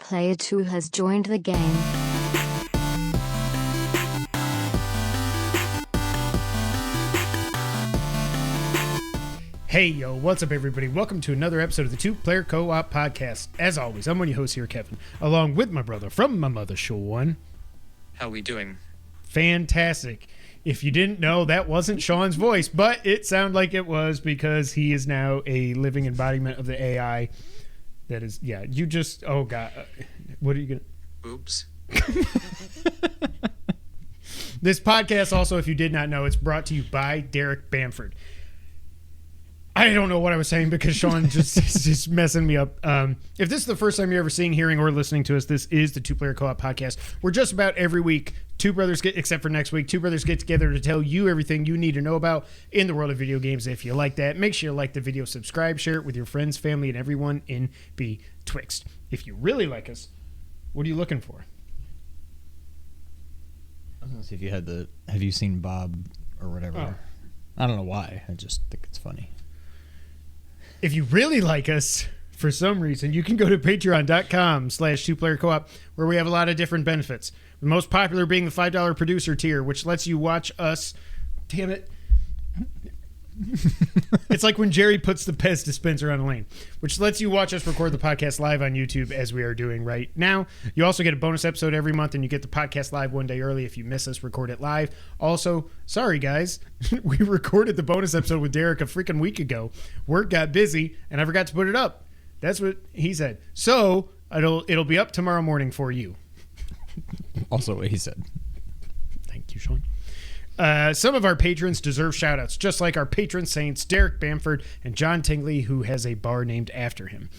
Player 2 has joined the game. Hey, yo, what's up, everybody? Welcome to another episode of the Two-Player Co-op Podcast. As always, I'm one of your hosts here, Kevin, along with my brother from my mother, Sean. How we doing? Fantastic. If you didn't know, that wasn't Sean's voice, but it sounded like it was because he is now a living embodiment of the AI. That is, yeah, you just, oh, God. What are you going to... Oops. This podcast also, if you did not know, it's brought to you by Derek Bamford. I don't know what I was saying because Sean just messing me up. If this is the first time you're ever seeing, hearing, or listening to us, this is the Two-Player Co-op Podcast. We're just about every week, except for next week, two brothers get together to tell you everything you need to know about in the world of video games. If you like that, make sure you like the video, subscribe, share it with your friends, family, and everyone in betwixt. If you really like us, what are you looking for? I was going to see if you had have you seen Bob or whatever? Oh. I don't know why. I just think it's funny. If you really like us, for some reason, you can go to patreon.com/2playercoop, where we have a lot of different benefits. The most popular being the $5 producer tier, which lets you watch us. Damn it. It's like when Jerry puts the Pez dispenser on a lane, which lets you watch us record the podcast live on YouTube, as we are doing right now. You also get a bonus episode every month, and you get the podcast live one day early if you miss us record it live. Also, sorry guys, we recorded the bonus episode with Derek a freaking week ago. Work got busy, and I forgot to put it up. That's what he said. So it'll be up tomorrow morning for you. Also what he said. Thank you, Sean. Some of our patrons deserve shout-outs, just like our patron saints, Derek Bamford and John Tingley, who has a bar named after him.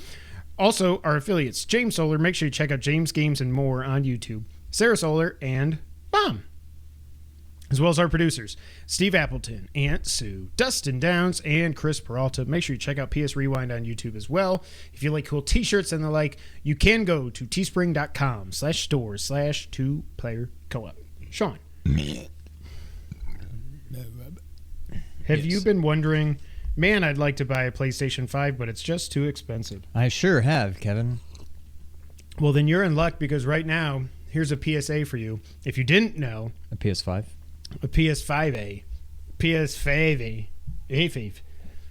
Also, our affiliates, James Solar, make sure you check out James Games and More on YouTube, Sarah Solar, and Bomb. As well as our producers, Steve Appleton, Aunt Sue, Dustin Downs, and Chris Peralta. Make sure you check out PS Rewind on YouTube as well. If you like cool t-shirts and the like, you can go to teespring.com/stores/2playercoop. Sean. Have you been wondering, man, I'd like to buy a PlayStation 5, but it's just too expensive? I sure have, Kevin. Well, then you're in luck because right now, here's a PSA for you. If you didn't know... A PS5? A PS5A. PS5A. A5.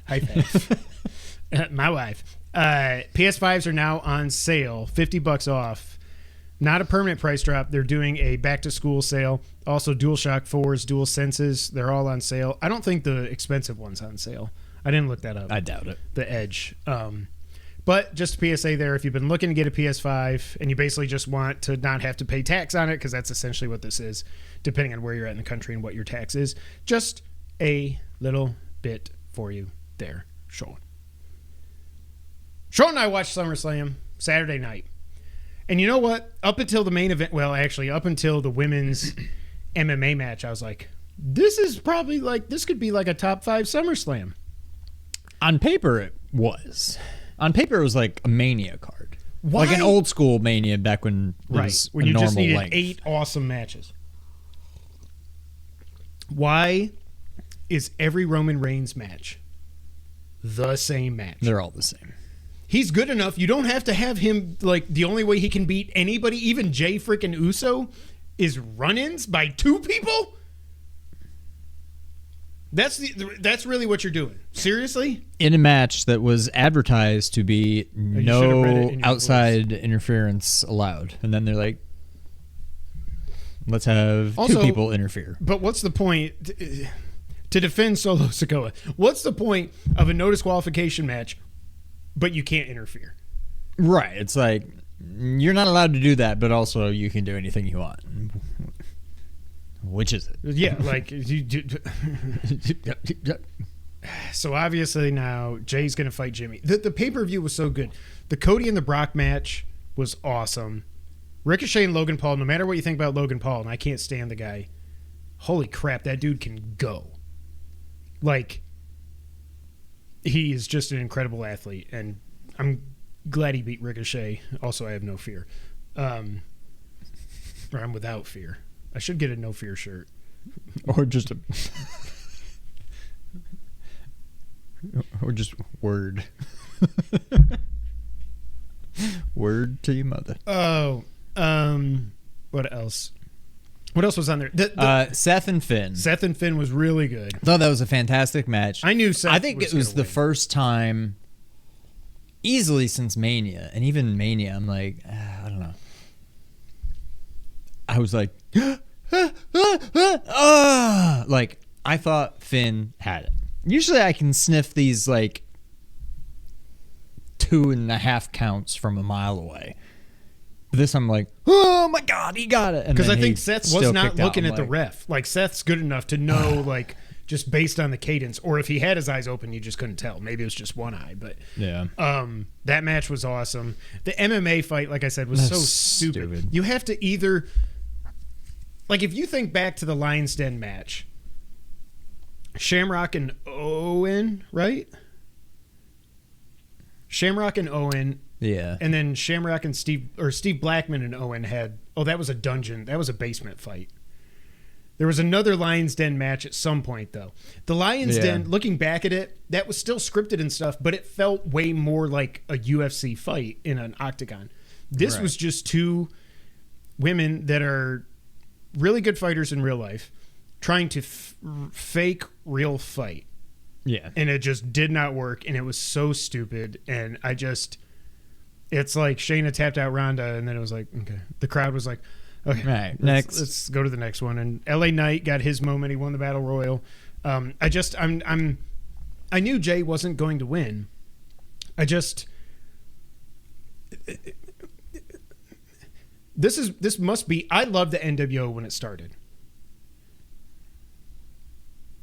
High five. My wife. PS5s are now on sale, $50 off. Not a permanent price drop. They're doing a back-to-school sale. Also, DualShock 4s, DualSenses, they're all on sale. I don't think the expensive one's on sale. I didn't look that up. I doubt it. The Edge. But just a PSA there, if you've been looking to get a PS5 and you basically just want to not have to pay tax on it, because that's essentially what this is, depending on where you're at in the country and what your tax is, just a little bit for you there, Sean. Sean and I watched SummerSlam Saturday night. And you know what? Up until the main event, well, actually, up until the women's MMA match, I was like, this could be like a top 5 SummerSlam. On paper, it was. On paper, it was like a Mania card. Why? Like an old school Mania back when it was when a you normal just needed length. 8 awesome matches. Why is every Roman Reigns match the same match? They're all the same. He's good enough. You don't have to have him, like, the only way he can beat anybody, even Jay freaking Uso, is run-ins by 2 people? That's really what you're doing. Seriously? In a match that was advertised to be no outside interference allowed. And then they're like, let's have also, 2 people interfere. But what's the point, to defend Solo Sikoa, what's the point of a no disqualification match but you can't interfere? Right. It's like, you're not allowed to do that, but also you can do anything you want. Which is it? Yeah, like... So obviously now Jay's going to fight Jimmy. The pay-per-view was so good. The Cody and the Brock match was awesome. Ricochet and Logan Paul, no matter what you think about Logan Paul, and I can't stand the guy, holy crap, that dude can go. Like... He is just an incredible athlete, and I'm glad he beat Ricochet. Also, I have no fear. Or I'm without fear. I should get a no fear shirt. Or just a... or just word. Word to your mother. Oh, what else? What else was on there? Seth and Finn. Seth and Finn was really good. I thought that was a fantastic match. I knew Seth. I think it was the first time, easily since Mania, and even Mania, I'm like, I don't know. I was like, like I thought Finn had it. Usually, I can sniff these like 2.5 counts from a mile away. This I'm like, oh my god, he got it. Because I think Seth was not looking at the ref. Like Seth's good enough to know, like just based on the cadence, or if he had his eyes open, you just couldn't tell. Maybe it was just one eye, but yeah. That match was awesome. The MMA fight, like I said, was so stupid. You have to either, like, if you think back to the Lion's Den match, Shamrock and Owen, right? Shamrock and Owen. Yeah. And then Shamrock and Steve Blackman and Owen had, that was a dungeon. That was a basement fight. There was another Lion's Den match at some point, though. The Lion's Den, looking back at it, that was still scripted and stuff, but it felt way more like a UFC fight in an octagon. This was just two women that are really good fighters in real life trying to fake real fight. Yeah. And it just did not work, and it was so stupid, and it's like Shayna tapped out Ronda, and then it was like, okay. The crowd was like, okay, right, let's go to the next one. And LA Knight got his moment. He won the Battle Royal. I knew Jay wasn't going to win. This must be, I loved the NWO when it started.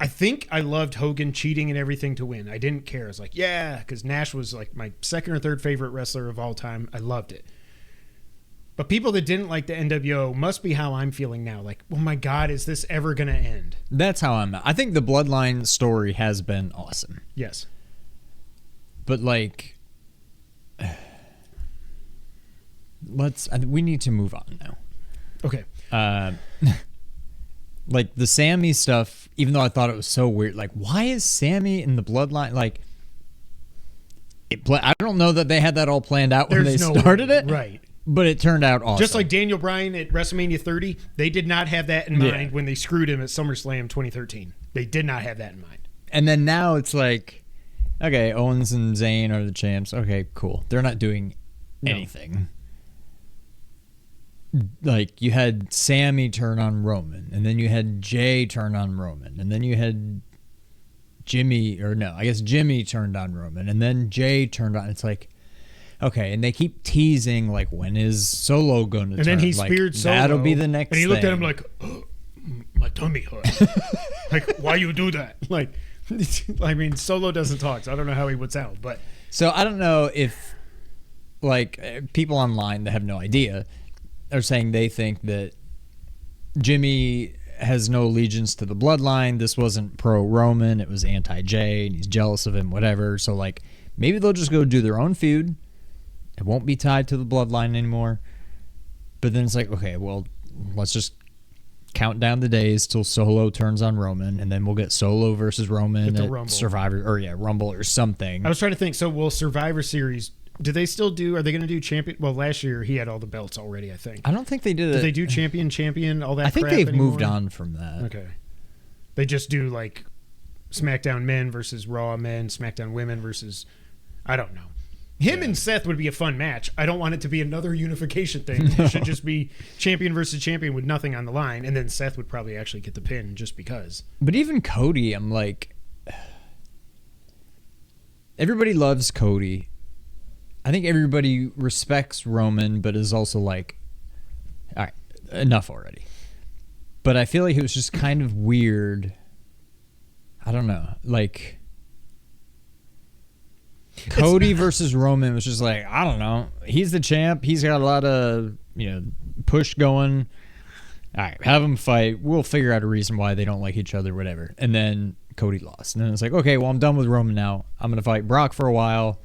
I think I loved Hogan cheating and everything to win. I didn't care. I was like, yeah, because Nash was like my second or third favorite wrestler of all time. I loved it. But people that didn't like the NWO must be how I'm feeling now. Like, oh my God, is this ever going to end? That's how I'm at. I think the Bloodline story has been awesome. Yes. But like, we need to move on now. Okay. Like the Sammy stuff, even though I thought it was so weird, like why is Sammy in the Bloodline? Like, I don't know that they had that all planned out when they started it, right? But it turned out awesome. Just like Daniel Bryan at WrestleMania 30, they did not have that in mind when they screwed him at SummerSlam 2013. They did not have that in mind. And then now it's like, okay, Owens and Zayn are the champs. Okay, cool. They're not doing anything. Like, you had Sammy turn on Roman, and then you had Jay turn on Roman, and then you had Jimmy turned on Roman, and then Jay turned on. It's like, okay, and they keep teasing, like, when is Solo going to turn? And then he speared Solo. That'll be the next thing. And he looked thing. at him like, oh, my tummy hurts. Like, why you do that? Like, I mean, Solo doesn't talk, so I don't know how he would sound. But so I don't know if, like, people online that have no idea are saying they think that Jimmy has no allegiance to the Bloodline. This wasn't pro-Roman. It was anti-Jay, and he's jealous of him, whatever. So, like, maybe they'll just go do their own feud. It won't be tied to the Bloodline anymore. But then it's like, okay, well, let's just count down the days till Solo turns on Roman, and then we'll get Solo versus Roman at Survivor, or Rumble or something. I was trying to think, so will Survivor Series, do they still do, are they going to do champion? Well, last year he had all the belts already, I think. I don't think they did it. Do they do champion, all that I think crap they've anymore? moved on from that. Okay. They just do, like, SmackDown men versus Raw men, SmackDown women versus, I don't know. Him and Seth would be a fun match. I don't want it to be another unification thing. It should just be champion versus champion with nothing on the line, and then Seth would probably actually get the pin just because. But even Cody, I'm like, everybody loves Cody. I think everybody respects Roman, but is also like, all right, enough already. But I feel like it was just kind of weird. I don't know. Like, Cody versus Roman was just like, I don't know. He's the champ. He's got a lot of, push going. All right, have them fight. We'll figure out a reason why they don't like each other, whatever. And then Cody lost. And then it's like, okay, well, I'm done with Roman now. I'm going to fight Brock for a while.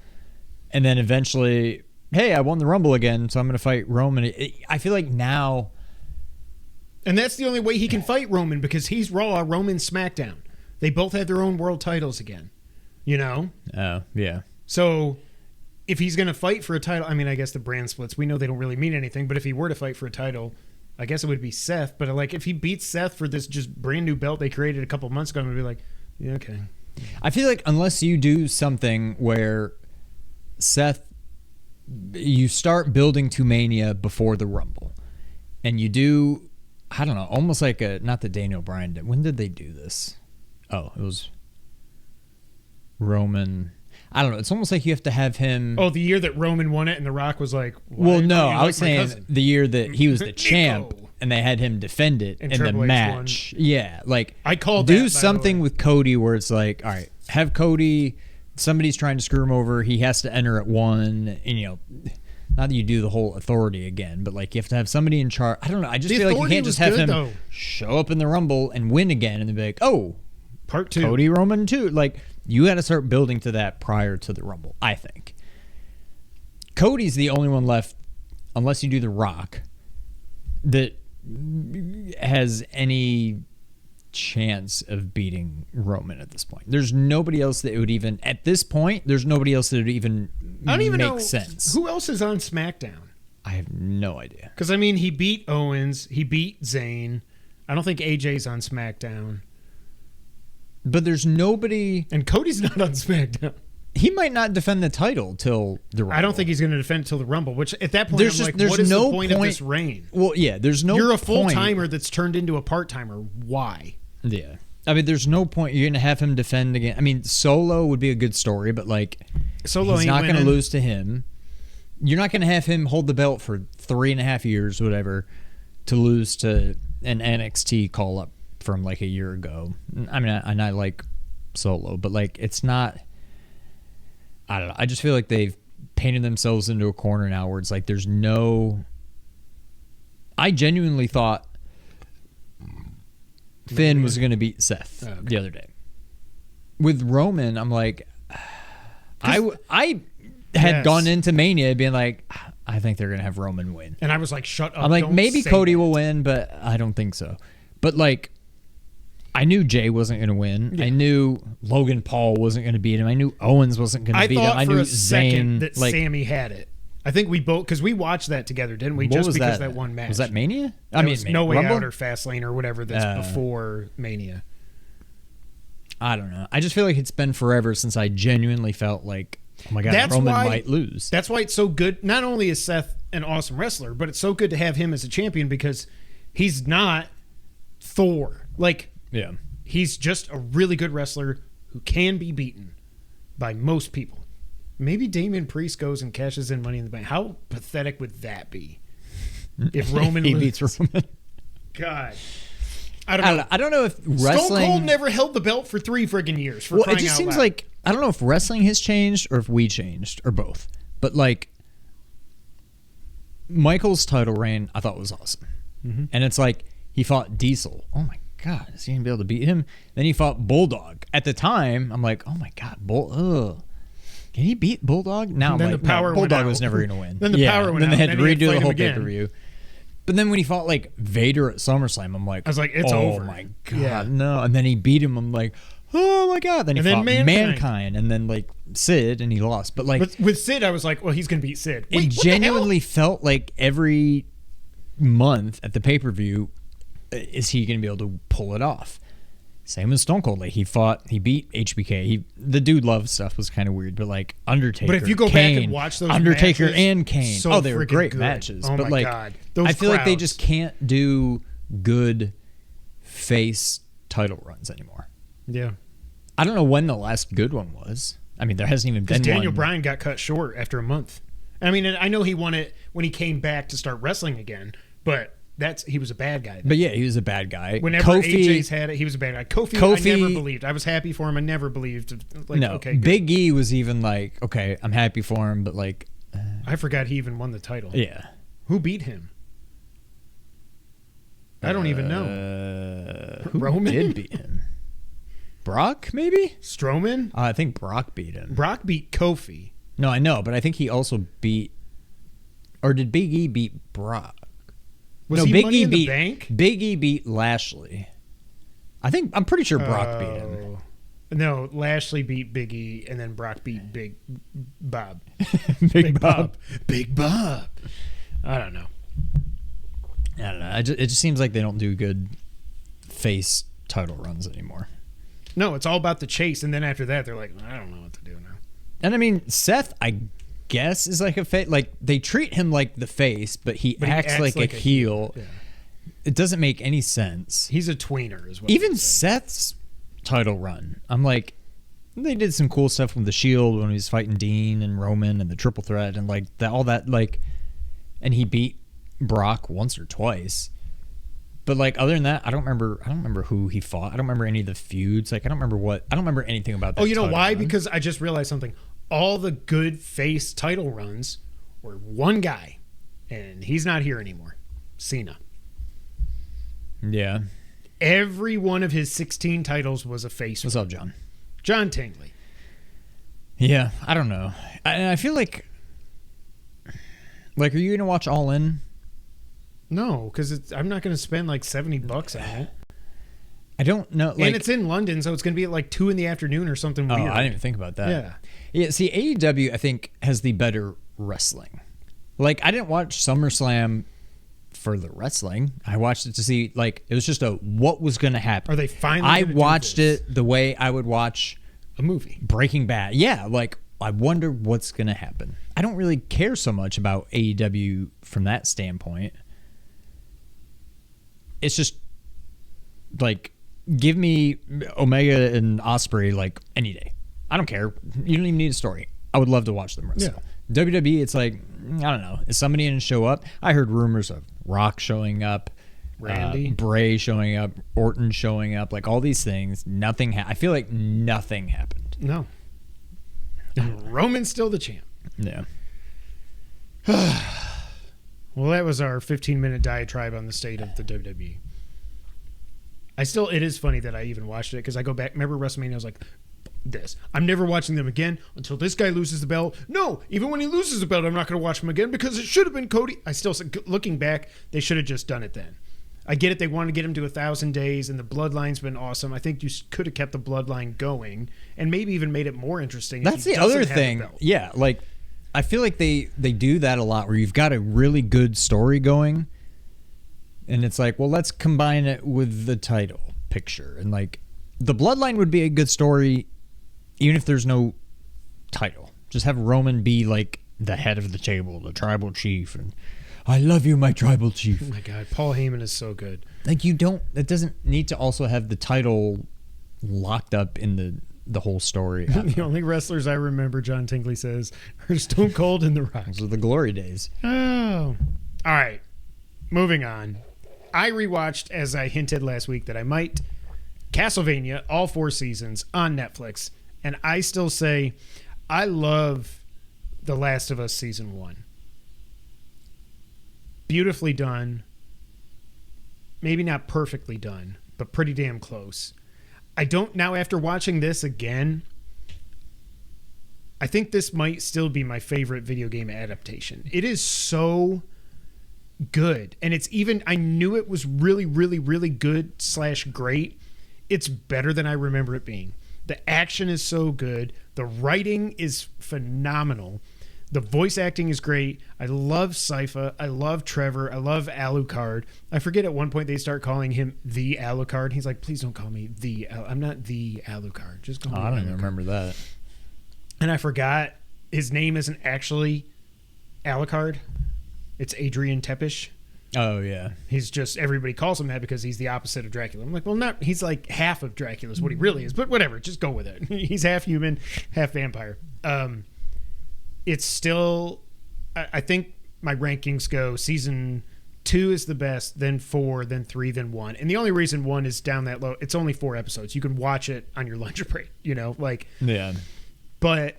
And then eventually, hey, I won the Rumble again, so I'm going to fight Roman. I feel like now... And that's the only way he can fight Roman, because he's Raw, Roman's SmackDown. They both have their own world titles again. Oh, yeah. So if he's going to fight for a title, I mean, I guess the brand splits, we know they don't really mean anything, but if he were to fight for a title, I guess it would be Seth. But like, if he beats Seth for this just brand new belt they created a couple months ago, I'm going to be like, yeah, okay. I feel like unless you do something where Seth, you start building to Mania before the Rumble, and you do, I don't know, almost like not that Daniel Bryan did. When did they do this? Oh, it was Roman. I don't know. It's almost like you have to have him. Oh, the year that Roman won it and The Rock was like, well, no, I was saying the year that he was the champ Nico. and they had him defend it And in the Triple H match. Yeah, like I called do that, by something the way. with Cody where it's like, all right, have Cody. Somebody's trying to screw him over. He has to enter at 1, and not that you do the whole authority again, but like you have to have somebody in charge. I don't know. I just The feel like you authority can't was just have good, him though. show up in the Rumble and win again, and then be like, oh, Part 2. Cody Roman too. Like you got to start building to that prior to the Rumble. I think Cody's the only one left, unless you do The Rock, that has any chance of beating Roman at this point. There's nobody else that would even at this point. There's nobody else that would even I don't even make know sense. who else is on SmackDown. I have no idea. Because, I mean, he beat Owens. He beat Zayn. I don't think AJ's on SmackDown. But there's nobody. And Cody's not on SmackDown. He might not defend the title till the Rumble. I don't think he's going to defend until the Rumble, which at that point, There's I'm just- like, there's what is no the point of point- this reign? Well, yeah, there's no. You're a point. full-timer that's turned into a part-timer. Why? Yeah. I mean, there's no point. You're going to have him defend again. I mean, Solo would be a good story, but like, Solo he's ain't not going to winning. lose to him. You're not going to have him hold the belt for 3.5 years, whatever, to lose to an NXT call up from like a year ago. I mean, and I like Solo, but like, it's not. I don't know. I just feel like they've painted themselves into a corner now where it's like there's no. I genuinely thought Finn was going to beat Seth the other day. With Roman, I'm like, I had Yes. gone into Mania being like, I think they're going to have Roman win. And I was like, shut up. I'm like, don't maybe say Cody that. will win, but I don't think so. But like, I knew Jay wasn't going to win. Yeah. I knew Logan Paul wasn't going to beat him. I knew Owens wasn't going I to beat him. thought I for knew a second Zayn. that Like, Sammy had it. I think we both, because we watched that together, didn't we? what Just was because that? that one match. Was that Mania? That was Mania. No Way Rumble? Out or Fastlane or whatever that's before Mania. I don't know. I just feel like it's been forever since I genuinely felt like, oh my God, That's Roman why- might lose. That's why it's so good. Not only is Seth an awesome wrestler, but it's so good to have him as a champion because he's not Thor. Like, Yeah. he's just a really good wrestler who can be beaten by most people. Maybe Damian Priest goes and cashes in Money in the Bank. How pathetic would that be? If Roman he loses? beats Roman. God. I don't know. I don't know if Stone wrestling. Cold never held the belt for 3 friggin' years. For Well, it crying just out seems loud. like I don't know if wrestling has changed or if we changed or both. But like Michael's title reign, I thought was awesome, and it's like he fought Diesel. Oh my God, is he gonna be able to beat him? Then he fought Bulldog. At the time, I'm like, oh my God, can he beat Bulldog? Now I'm Then like, the power no, went Bulldog out. was never gonna win. Then the power went then out, they had and to then he had to redo the fight him whole again. pay-per-view. But then when he fought like Vader at SummerSlam, I'm like, I was like, it's oh over. my God, Yeah. no. And then he beat him. I'm like, oh my God. Then he And then fought Mankind. Mankind, and then like Sid, and he lost. But like, But with Sid, I was like, well, he's going to beat Sid. Wait, it what the genuinely felt like every month at the pay-per-view, is he going to be able to pull it off? Same with Stone Cold. Like he beat HBK. The dude love stuff was kind of weird, but like Undertaker. But if you go Kane, back and watch those Undertaker matches, and Kane, so they were freaking great good. matches. Oh but my like, God. Those I feel like they crowds. just can't do good face title runs anymore. Yeah. I don't know when the last good one was. I mean, there hasn't even been Because Daniel one. Bryan got cut short after a month. I mean, and I know he won it when he came back to start wrestling again, but he was a bad guy. But yeah, he was a bad guy. Whenever Kofi, AJ's had it, he was a bad guy. Kofi, I never believed. I was happy for him. I never believed. Like, no, okay, good. Big E was even like, okay, I'm happy for him, but like, I forgot he even won the title. yeah. Who beat him? I don't even know. Who Roman? did beat him? Brock, maybe? Strowman? I think Brock beat him. Brock beat Kofi. No, I know, but I think he also beat, or did Big E beat Brock? Was no, he Big Money E in the beat Bank? Big E beat Lashley. I'm pretty sure Brock beat him. No, Lashley beat Big E, and then Brock beat Big Bob. Big Bob. Big Bob. I don't know. It just seems like they don't do good face title runs anymore. No, it's all about the chase, and then after that, they're like, I don't know what to do now. And I mean, Seth, I guess, is like a face. Like, they treat him like the face, but he acts like a heel. Yeah. It doesn't make any sense. He's a tweener as well. Even Seth's title run, I'm like, they did some cool stuff with the Shield when he was fighting Dean and Roman and the triple threat and like that, all that, like, and he beat Brock once or twice. But like, other than that, I don't remember who he fought. I don't remember any of the feuds. Like, I don't remember anything about that. Oh, you know why? run. Because I just realized something. All the good face title runs were one guy, and he's not here anymore. Cena. Yeah. Every one of his 16 titles was a face. What's up, John? John Tingley. Yeah, I don't know. I feel like are you gonna watch All In? No, because I'm not going to spend like $70 on it. I don't know. Like, and it's in London, so it's going to be at like 2 p.m. or something weird. I didn't even think about that. Yeah. Yeah. See, AEW I think has the better wrestling. Like, I didn't watch SummerSlam for the wrestling. I watched it to see, like, it was just what was going to happen. Are they finally? I gonna do watched this? it the way I would watch a movie. Breaking Bad. Yeah, like, I wonder what's going to happen. I don't really care so much about AEW from that standpoint. It's just like, give me Omega and Ospreay like any day. I don't care. You don't even need a story. I would love to watch them wrestle. Yeah. WWE, it's like, I don't know. Is somebody going to show up? I heard rumors of Rock showing up, Randy, Bray showing up, Orton showing up, like all these things. Nothing. I feel like nothing happened. No. And Roman's still the champ. Yeah. Well, that was our 15-minute diatribe on the state of the WWE. It is funny that I even watched it because I go back. Remember WrestleMania? I was like, this. I'm never watching them again until this guy loses the belt. No, even when he loses the belt, I'm not going to watch him again because it should have been Cody. I still, looking back, they should have just done it then. I get it. They want to get him to 1,000 days, and the bloodline's been awesome. I think you could have kept the bloodline going and maybe even made it more interesting. That's the other thing. Yeah, like, I feel like they do that a lot where you've got a really good story going and it's like, well, let's combine it with the title picture. And like, the bloodline would be a good story even if there's no title. Just have Roman be like the head of the table, the tribal chief, and I love you, my tribal chief. Oh my God, Paul Heyman is so good. Like, it doesn't need to also have the title locked up in the whole story. The only wrestlers I remember, John Tingley says, are Stone Cold and The Rock. Those are the glory days. Oh. All right. Moving on. I rewatched, as I hinted last week that I might, Castlevania, all 4 seasons on Netflix. And I still say I love The Last of Us Season 1. Beautifully done. Maybe not perfectly done, but pretty damn close. I don't now, after watching this again, I think this might still be my favorite video game adaptation. It is so good. And it's even, I knew it was really, really, really good / great. It's better than I remember it being. The action is so good. The writing is phenomenal. The voice acting is great. I love Sypha. I love Trevor. I love Alucard. I forget at one point they start calling him the Alucard. He's like, please don't call me I'm not the Alucard. Just call me I don't Alucard. even remember that. And I forgot his name isn't actually Alucard. It's Adrian Tepish. Oh, yeah. He's just, everybody calls him that because he's the opposite of Dracula. I'm like, well, not, he's like half of Dracula is what he really is, but whatever, just go with it. He's half human, half vampire. It's still, I think my rankings go season 2 is the best, then 4, then 3, then 1. And the only reason 1 is down that low, it's only 4 episodes. You can watch it on your lunch break, like. Yeah. But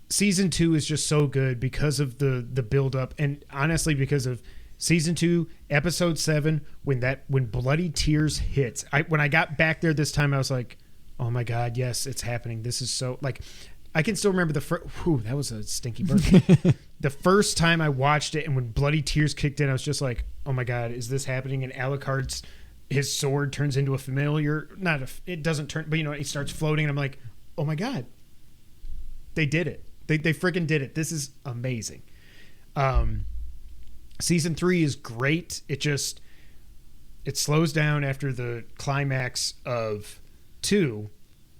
season 2 is just so good because of the build up, and honestly because of season 2 episode 7 when Bloody Tears hits. When I got back there this time, I was like, oh my God, yes, it's happening. This is so, like, I can still remember that was a stinky burp. The first time I watched it, and when Bloody Tears kicked in, I was just like, oh my God, is this happening? And Alucard's his sword turns into a familiar. It doesn't turn, but he starts floating. And I'm like, oh my god, they did it. They freaking did it. This is amazing. Season 3 is great. It slows down after the climax of 2,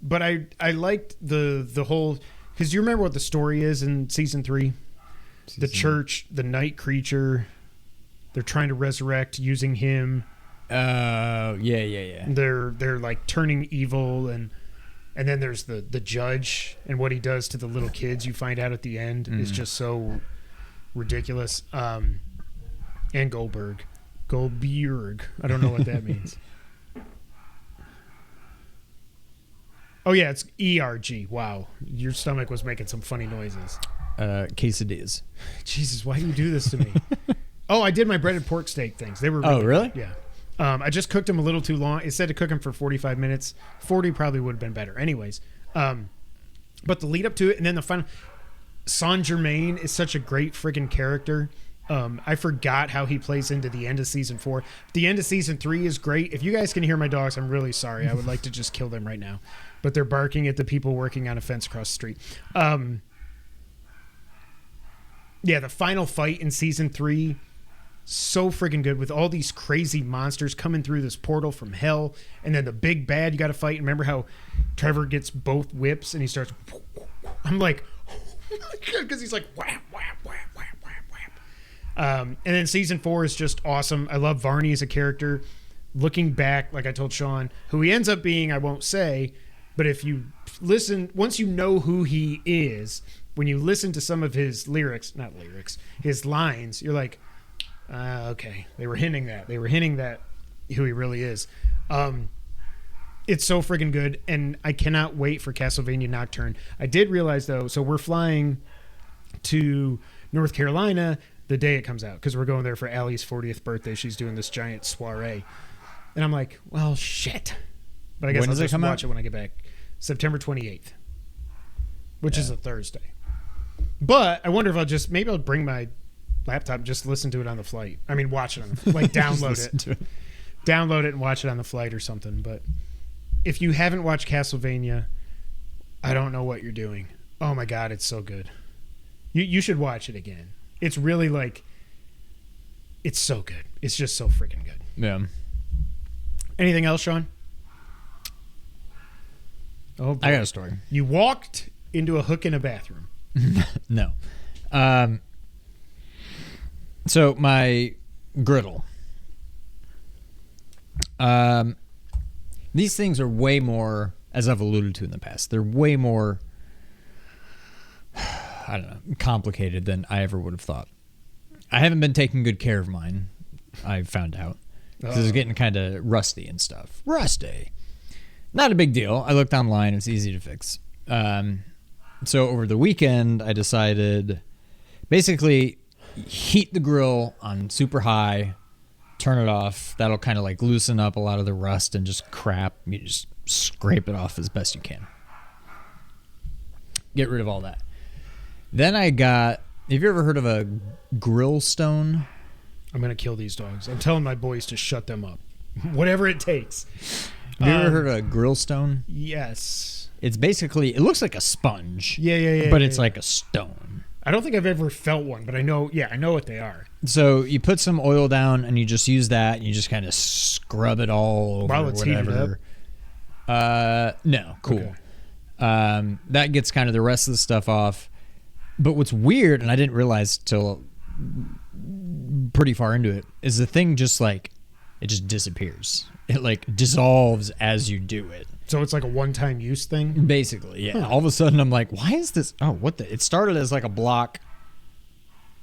but I liked the whole, because you remember what the story is in season 3. The church, the night creature, they're trying to resurrect using him. Yeah. They're like turning evil, and then there's the judge, and what he does to the little kids you find out at the end is just so ridiculous. And Goldberg, I don't know what that means. Oh yeah, it's ERG. Wow, your stomach was making some funny noises. Quesadillas. Jesus, why do you do this to me? Oh, I did my breaded pork steak things. They were really Oh, really? good. Yeah. I just cooked them a little too long. It said to cook them for 45 minutes. 40 probably would have been better. Anyways, but the lead up to it, and then the final. Saint Germain is such a great friggin' character. I forgot how he plays into the end of season 4. The end of season 3 is great. If you guys can hear my dogs, I'm really sorry. I would like to just kill them right now, but they're barking at the people working on a fence across the street. Yeah, the final fight in season 3, so friggin' good, with all these crazy monsters coming through this portal from hell, and then the big bad you got to fight. Remember how Trevor gets both whips and he starts. I'm like, oh my god, because he's like whap whap whap whap whap whap. And then season 4 is just awesome. I love Varney as a character. Looking back, like I told Sean, who he ends up being, I won't say, but if you listen, once you know who he is, when you listen to some of his his lines, you're like, okay, they were hinting that who he really is. It's so friggin' good, and I cannot wait for Castlevania Nocturne. I did realize though, so we're flying to North Carolina the day it comes out, because we're going there for Allie's 40th birthday. She's doing this giant soiree, and I'm like, well, shit. But I guess I'll just watch it when I get back. September 28th, which is a Thursday. But I wonder if maybe I'll bring my laptop and just listen to it on the flight. I mean, watch it on the like download it. Download it and watch it on the flight or something. But if you haven't watched Castlevania, I don't know what you're doing. Oh my god, it's so good. You should watch it again. It's really like, it's so good. It's just so freaking good. Yeah. Anything else, Sean? Oh, boy. I got a story. You walked into a hook in a bathroom. No. So my griddle. These things are way more, as I've alluded to in the past, they're way more, I don't know, complicated than I ever would have thought. I haven't been taking good care of mine, I found out. Because it's getting kind of rusty and stuff. Rusty. Not a big deal. I looked online. It's easy to fix. So over the weekend, I decided basically heat the grill on super high, turn it off. That'll kind of like loosen up a lot of the rust and just crap. You just scrape it off as best you can. Get rid of all that. Then I got, have you ever heard of a grill stone? I'm going to kill these dogs. I'm telling my boys to shut them up. Whatever it takes. Have you ever heard of a grill stone? Yes. It's basically, it looks like a sponge. Yeah. But it's like a stone. I don't think I've ever felt one, but I know what they are. So you put some oil down and you just use that and you just kind of scrub it all over while it's heated up. No, cool. Okay. That gets kind of the rest of the stuff off. But what's weird, and I didn't realize till pretty far into it, is the thing just like, it just disappears. It like dissolves as you do it. So it's like a one-time use thing? Basically, yeah. Huh. All of a sudden I'm like, why is this? Oh, what the? It started as like a block,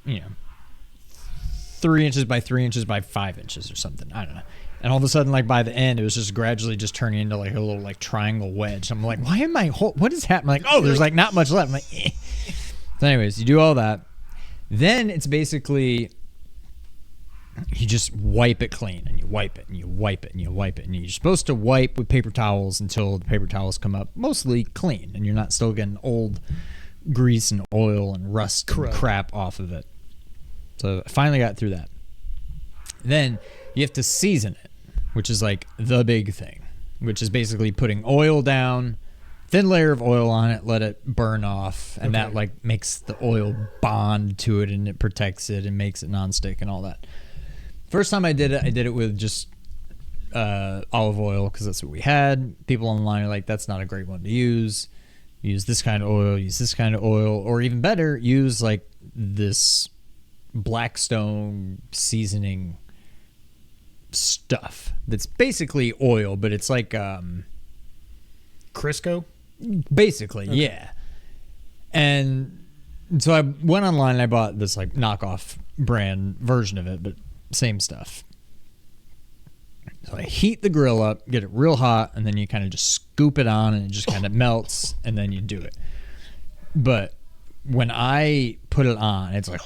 3 inches by 3 inches by 5 inches or something. I don't know. And all of a sudden, like by the end, it was just gradually just turning into like a little like triangle wedge. I'm like, why am I? What is happening? I'm like, oh, there's like not much left. I'm like, eh. So anyways, you do all that. Then it's basically, you just wipe it clean, and you wipe it, and you wipe it, and you wipe it. And you're supposed to wipe with paper towels until the paper towels come up mostly clean, and you're not still getting old grease and oil and rust and crap off of it. So I finally got through that. Then you have to season it. which is like the big thing, which is basically putting oil down, thin layer of oil on it, let it burn off, and that like makes the oil bond to it and it protects it and makes it nonstick and all that. First time I did it with just olive oil because that's what we had. People online are like, that's not a great one to use. Use this kind of oil, use this kind of oil, or even better, use like this Blackstone seasoning stuff that's basically oil, but it's like Crisco? Basically, yeah. And so I went online and I bought this like knockoff brand version of it, but same stuff. So I heat the grill up, get it real hot, and then you kind of just scoop it on and it just kind of melts, and then you do it. But when I put it on, it's like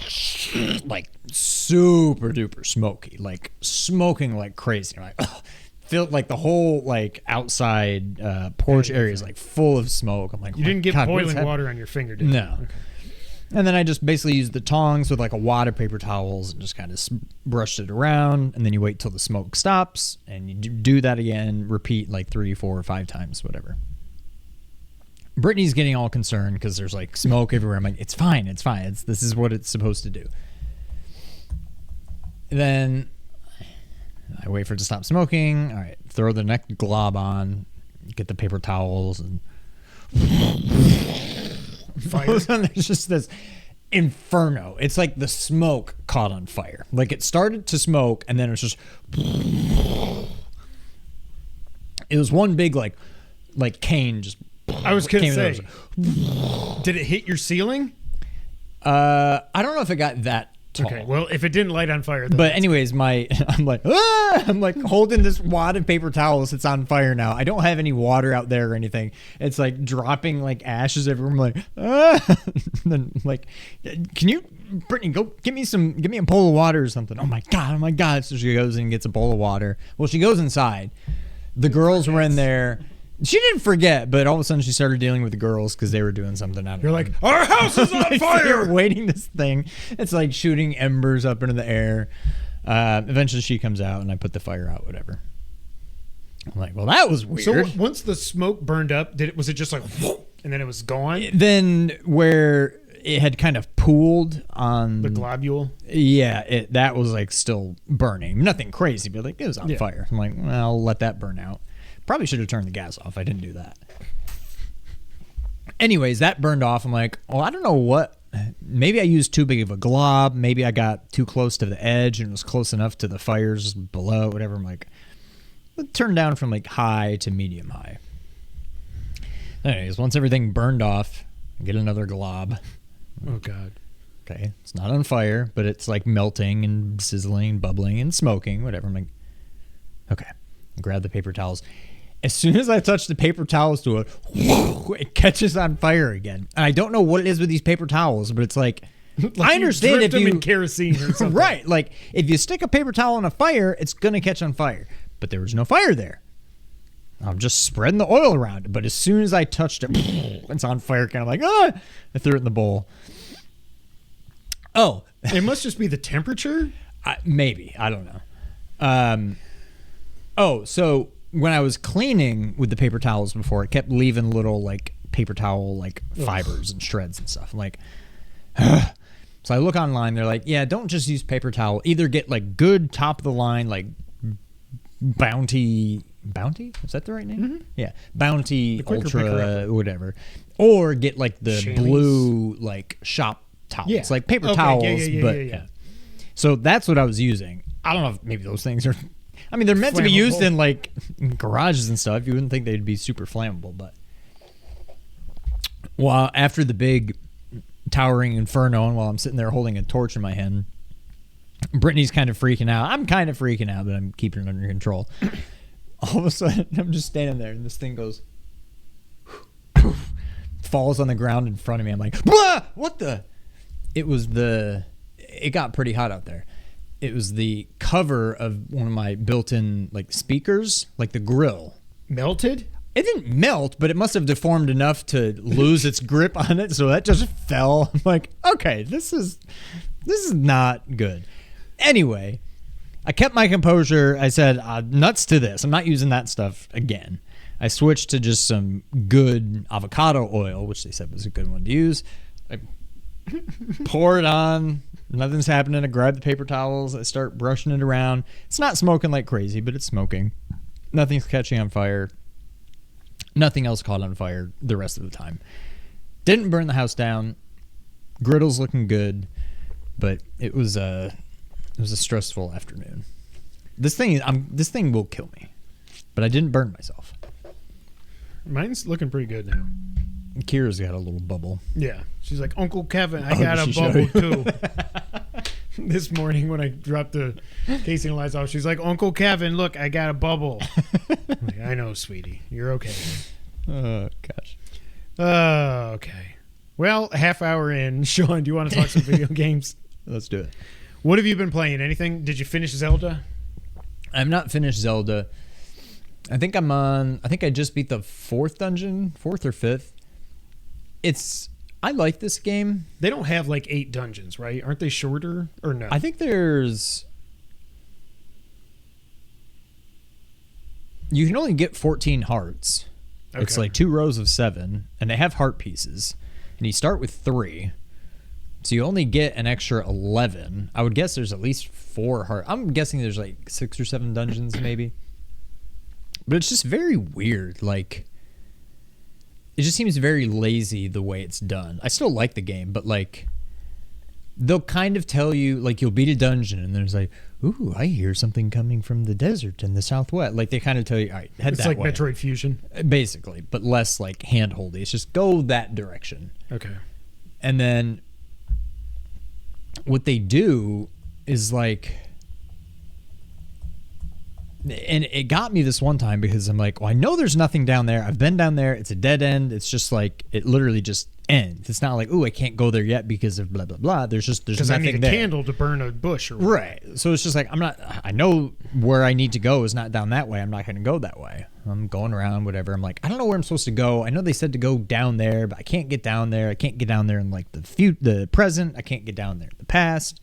super duper smoky, like smoking like crazy. Like, feel like the whole like outside porch area is like full of smoke. I'm like, you didn't get boiling water on your finger, did you? No. Okay. And then I just basically used the tongs with like a wad of paper towels and just kind of brushed it around. And then you wait till the smoke stops and you do that again, repeat like 3, 4, or 5 times, whatever. Brittany's getting all concerned because there's like smoke everywhere. I'm like, it's fine. This is what it's supposed to do. And then I wait for it to stop smoking. All right, throw the next glob on, get the paper towels, and fire. There's just this inferno. It's like the smoke caught on fire. Like it started to smoke, and then it's just. It was one big like cane just. I was gonna say, did it hit your ceiling? I don't know if it got that tall. Okay, well, if it didn't light on fire, but anyways, I'm like holding this wad of paper towels. It's on fire now. I don't have any water out there or anything. It's like dropping like ashes everywhere. I'm like, and then like, can you, Brittany, go give me a bowl of water or something. Oh my god. So she goes and gets a bowl of water. Well, she goes inside. The girls were in there. She didn't forget, but all of a sudden she started dealing with the girls because they were doing something. You're like, our house is on fire! You're waiting this thing. It's like shooting embers up into the air. Eventually she comes out and I put the fire out, whatever. I'm like, well, that was weird. So once the smoke burned up, was it just like, and then it was gone? Then where it had kind of pooled on the globule? Yeah, that was like still burning. Nothing crazy, but like it was on fire. I'm like, well, I'll let that burn out. Probably should have turned the gas off. I didn't do that. Anyways, that burned off. I'm like, well, I don't know what. Maybe I used too big of a glob. Maybe I got too close to the edge and it was close enough to the fires below, whatever. I'm like, it turned down from like high to medium high. Anyways, once everything burned off, I get another glob. Oh, God. Okay, it's not on fire, but it's like melting and sizzling and bubbling and smoking, whatever. I'm like, okay, grab the paper towels. As soon as I touch the paper towels to it, it catches on fire again. And I don't know what it is with these paper towels, but it's like I understand if you in kerosene or something. Right, like if you stick a paper towel on a fire, it's gonna catch on fire. But there was no fire there. I'm just spreading the oil around. But as soon as I touched it, it's on fire. Kind of like, I threw it in the bowl. Oh, it must just be the temperature. Maybe, I don't know. So when I was cleaning with the paper towels before, it kept leaving little like paper towel like fibers and shreds and stuff. I'm like, ugh. So I look online. They're like, yeah, don't just use paper towel. Either get like good top of the line like Bounty, is that the right name? Mm-hmm. Yeah, Bounty Ultra, whatever. Or get like the Shanice. Blue like shop towels, Yeah. like paper Okay, towels. yeah. So that's what I was using. I don't know if maybe those things are. I mean, they're meant to be used in like garages and stuff. You wouldn't think they'd be super flammable, but well, after the big towering inferno, and while I'm sitting there holding a torch in my hand, Brittany's kind of freaking out. I'm kind of freaking out, but I'm keeping it under control. All of a sudden, I'm just standing there, and this thing goes, falls on the ground in front of me. I'm like, blah! What the? It got pretty hot out there. It was the cover of one of my built-in like speakers, like the grill. Melted? It didn't melt, but it must have deformed enough to lose its grip on it, so that just fell. I'm like, okay, this is not good. Anyway, I kept my composure. I said, nuts to this. I'm not using that stuff again. I switched to just some good avocado oil, which they said was a good one to use. I pour it on. Nothing's happening. I grab the paper towels. I start brushing it around. It's not smoking like crazy, but it's smoking. Nothing's catching on fire. Nothing else caught on fire the rest of the time. Didn't burn the house down. Griddle's looking good, but it was a stressful afternoon. This thing will kill me, but I didn't burn myself. Mine's looking pretty good now. Kira's got a little bubble. Yeah. She's like, Uncle Kevin, I got a bubble too. This morning when I dropped the casing lights off, she's like, Uncle Kevin, look, I got a bubble. I'm like, I know, sweetie. You're okay. Oh, gosh. Okay. Well, a half hour in. Sean, do you want to talk some video games? Let's do it. What have you been playing? Anything? Did you finish Zelda? I've not finished Zelda. I think I just beat the fourth or fifth. I like this game. They don't have like 8 dungeons, right? Aren't they shorter or no? I think you can only get 14 hearts. Okay. It's like 2 rows of 7, and they have heart pieces. And you start with 3. So you only get an extra 11. I would guess there's at least 4 heart. I'm guessing there's like 6 or 7 dungeons maybe. But it's just very weird. Like, it just seems very lazy the way it's done. I still like the game, but like, they'll kind of tell you, like, you'll beat a dungeon, and there's like, ooh, I hear something coming from the desert in the southwest. Like, they kind of tell you, all right, head that way. It's like Metroid Fusion. Basically, but less like hand-holdy. It's just go that direction. Okay. And then what they do is like, and it got me this one time because I'm like, well, I know there's nothing down there. I've been down there. It's a dead end. It's just like, it literally just ends. It's not like, ooh, I can't go there yet because of blah, blah, blah. There's nothing there. Because I need a candle to burn a bush. Or whatever. Right. So it's just like, I know where I need to go is not down that way. I'm not going to go that way. I'm going around, whatever. I'm like, I don't know where I'm supposed to go. I know they said to go down there, but I can't get down there. I can't get down there in like the present. I can't get down there in the past.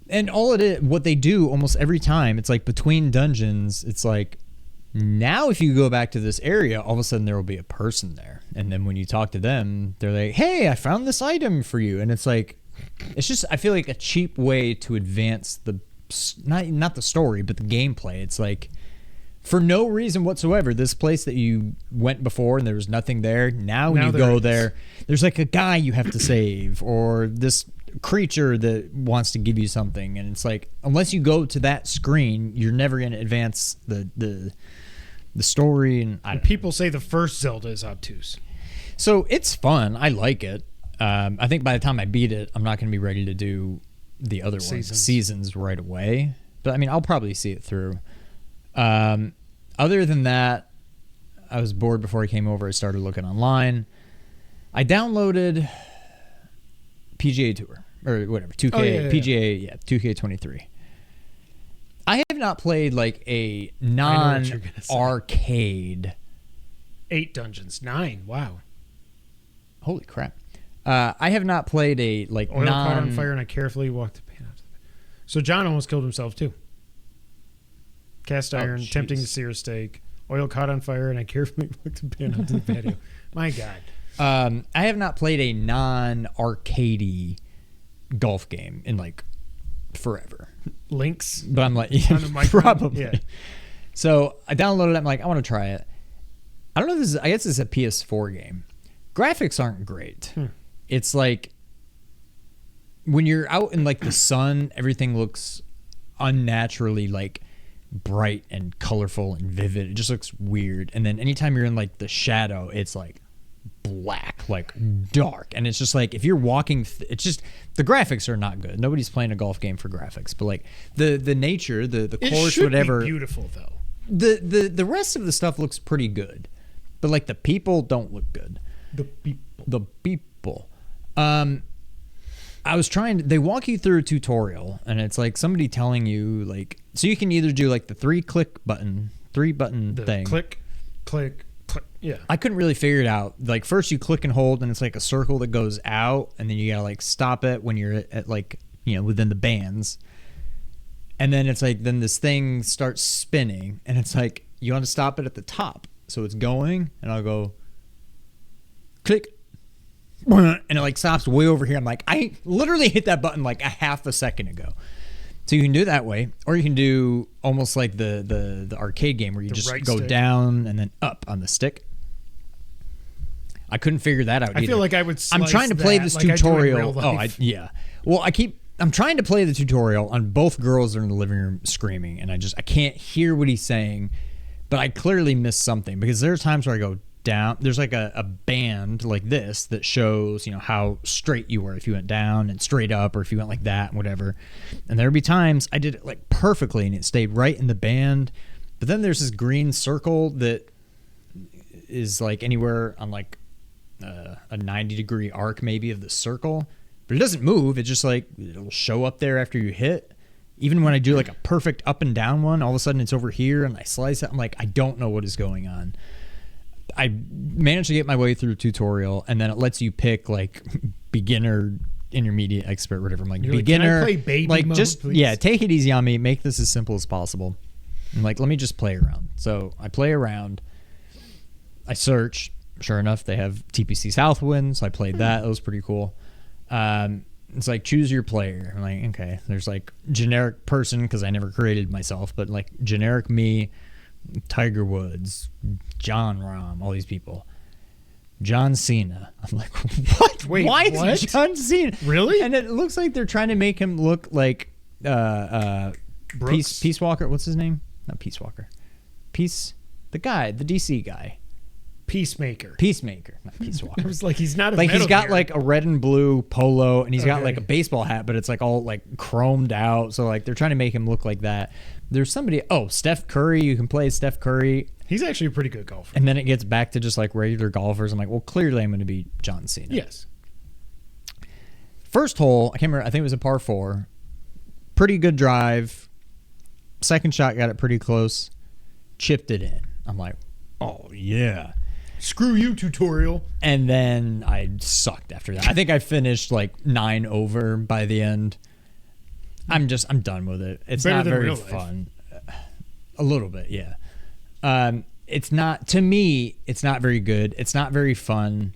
And what they do almost every time, it's like between dungeons, it's like, now if you go back to this area, all of a sudden there will be a person there. And then when you talk to them, they're like, hey, I found this item for you. And it's like, it's just, I feel like a cheap way to advance not the story, but the gameplay. It's like, for no reason whatsoever, this place that you went before and there was nothing there, now when you go there, there's like a guy you have to save, or this creature that wants to give you something, and it's like, unless you go to that screen, you're never going to advance the story. And people say the first Zelda is obtuse, so it's fun. I like it. I think by the time I beat it, I'm not going to be ready to do the other seasons right away, but I mean, I'll probably see it through. Other than that, I was bored before I came over. I started looking online. I downloaded PGA Tour or whatever, 2K, PGA, 2K23. I have not played like a non-arcade. 8 dungeons, 9. Wow. Holy crap. I have not played a like oil caught on fire and I carefully walked the pan out. So John almost killed himself too. Cast iron, tempting to sear steak, oil caught on fire, and I carefully walked the pan out to the patio. My God. I have not played a non-arcadey golf game in like forever. Links? But I'm like, yeah, probably. Yeah. So I downloaded it. I'm like, I want to try it. I don't know if this is, I guess it's a PS4 game. Graphics aren't great. It's like when you're out in like the sun, everything looks unnaturally like bright and colorful and vivid. It just looks weird. And then anytime you're in like the shadow, it's like black, like dark. And it's just like, if you're walking, it's just, the graphics are not good. Nobody's playing a golf game for graphics, but like the nature, the course, whatever. Be beautiful though. The rest of the stuff looks pretty good, but like the people don't look good. The people. I was they walk you through a tutorial, and it's like somebody telling you like, so you can either do like the 3 button thing. Click. Yeah. I couldn't really figure it out. Like first you click and hold, and it's like a circle that goes out, and then you gotta like stop it when you're at like, you know, within the bands. And then it's like, then this thing starts spinning, and it's like, you want to stop it at the top. So it's going, and I'll go, click, and it like stops way over here. I'm like, I literally hit that button like a half a second ago. So you can do it that way, or you can do almost like the arcade game where you just right go stick. down and then up on the stick. I couldn't figure that out either. I feel like I would I'm trying to play this like I do in tutorial. real life. Yeah. Well, I'm trying to play the tutorial on both girls that are in the living room screaming, and I can't hear what he's saying, but I clearly missed something because there are times where I go down. There's like a band like this that shows, how straight you were if you went down and straight up, or if you went like that and whatever. And there'd be times I did it like perfectly and it stayed right in the band. But then there's this green circle that is like anywhere on like a 90-degree arc maybe of the circle, but it doesn't move. It's just like it'll show up there after you hit. Even when I do like a perfect up and down one, all of a sudden it's over here and I slice it. I'm like, I don't know what is going on. I managed to get my way through a tutorial, and then it lets you pick like beginner, intermediate, expert, whatever. I'm like, You're beginner, like, can I play baby like mode, just please? take it easy on me. Make this as simple as possible. I'm like, let me just play around. So I play around. I search. Sure enough, they have TPC Southwind, so I played that. That was pretty cool. It's like choose your player. I'm like, okay. There's like generic person because I never created myself, but like generic me. Tiger Woods, John Rahm, all these people. John Cena. I'm like, what? Wait, why what? is John Cena? Really? And it looks like they're trying to make him look like Brooks? Peace Walker. What's his name? Not Peace Walker. The guy, the DC guy. Peacemaker. Not Peace Walker. I was like, he's not a Like he's Metal got Gear. like a red and blue polo, and he's got Okay. like a baseball hat, but it's like all like chromed out. So like they're trying to make him look like that. There's somebody. Oh, Steph Curry. You can play as Steph Curry, He's actually a pretty good golfer. and then it gets back to just like regular golfers. I'm like, well, clearly I'm going to be John Cena. Yes. First hole, I can't remember. I think it was a par 4. Pretty good drive. Second shot got it pretty close. Chipped it in. I'm like, oh yeah. Screw you, tutorial. And then I sucked after that. I think I finished like 9 over by the end. I'm done with it. It's Better not than very real life. fun. A little bit, yeah. It's not, to me, it's not very good. It's not very fun.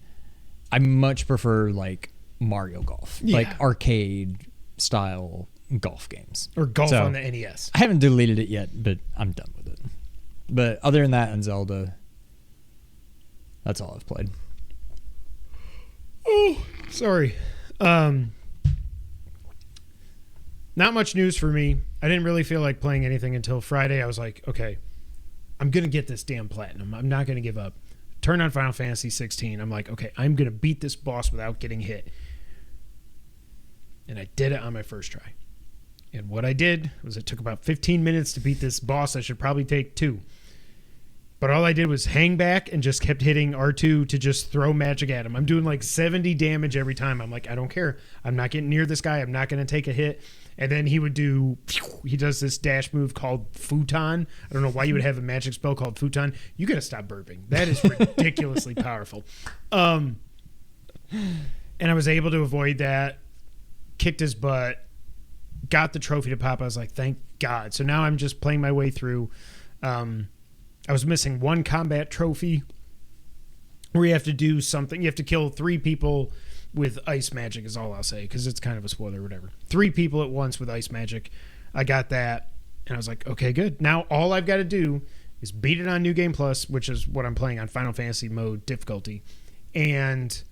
I much prefer like Mario Golf, Yeah. like arcade style golf games. Or golf So, on the NES. I haven't deleted it yet, but I'm done with it. But other than that and Zelda, that's all I've played. Oh, sorry. Not much news for me. I didn't really feel like playing anything until Friday. I was like, okay, I'm going to get this damn platinum. I'm not going to give up. Turn on Final Fantasy 16. I'm like, okay, I'm going to beat this boss without getting hit. And I did it on my first try. And what I did was it took about 15 minutes to beat this boss. I should probably take 2. But all I did was hang back and just kept hitting R2 to just throw magic at him. I'm doing like 70 damage every time. I'm like, I don't care. I'm not getting near this guy. I'm not going to take a hit. And then he does this dash move called Futon. I don't know why you would have a magic spell called Futon. You got to stop burping. That is ridiculously powerful. And I was able to avoid that, kicked his butt, got the trophy to pop. I was like, thank God. So now I'm just playing my way through. I was missing one combat trophy where you have to do something. You have to kill 3 people with ice magic is all I'll say, because it's kind of a spoiler or whatever. 3 people at once with ice magic. I got that, and I was like, okay, good. Now all I've got to do is beat it on New Game Plus, which is what I'm playing on Final Fantasy mode difficulty, and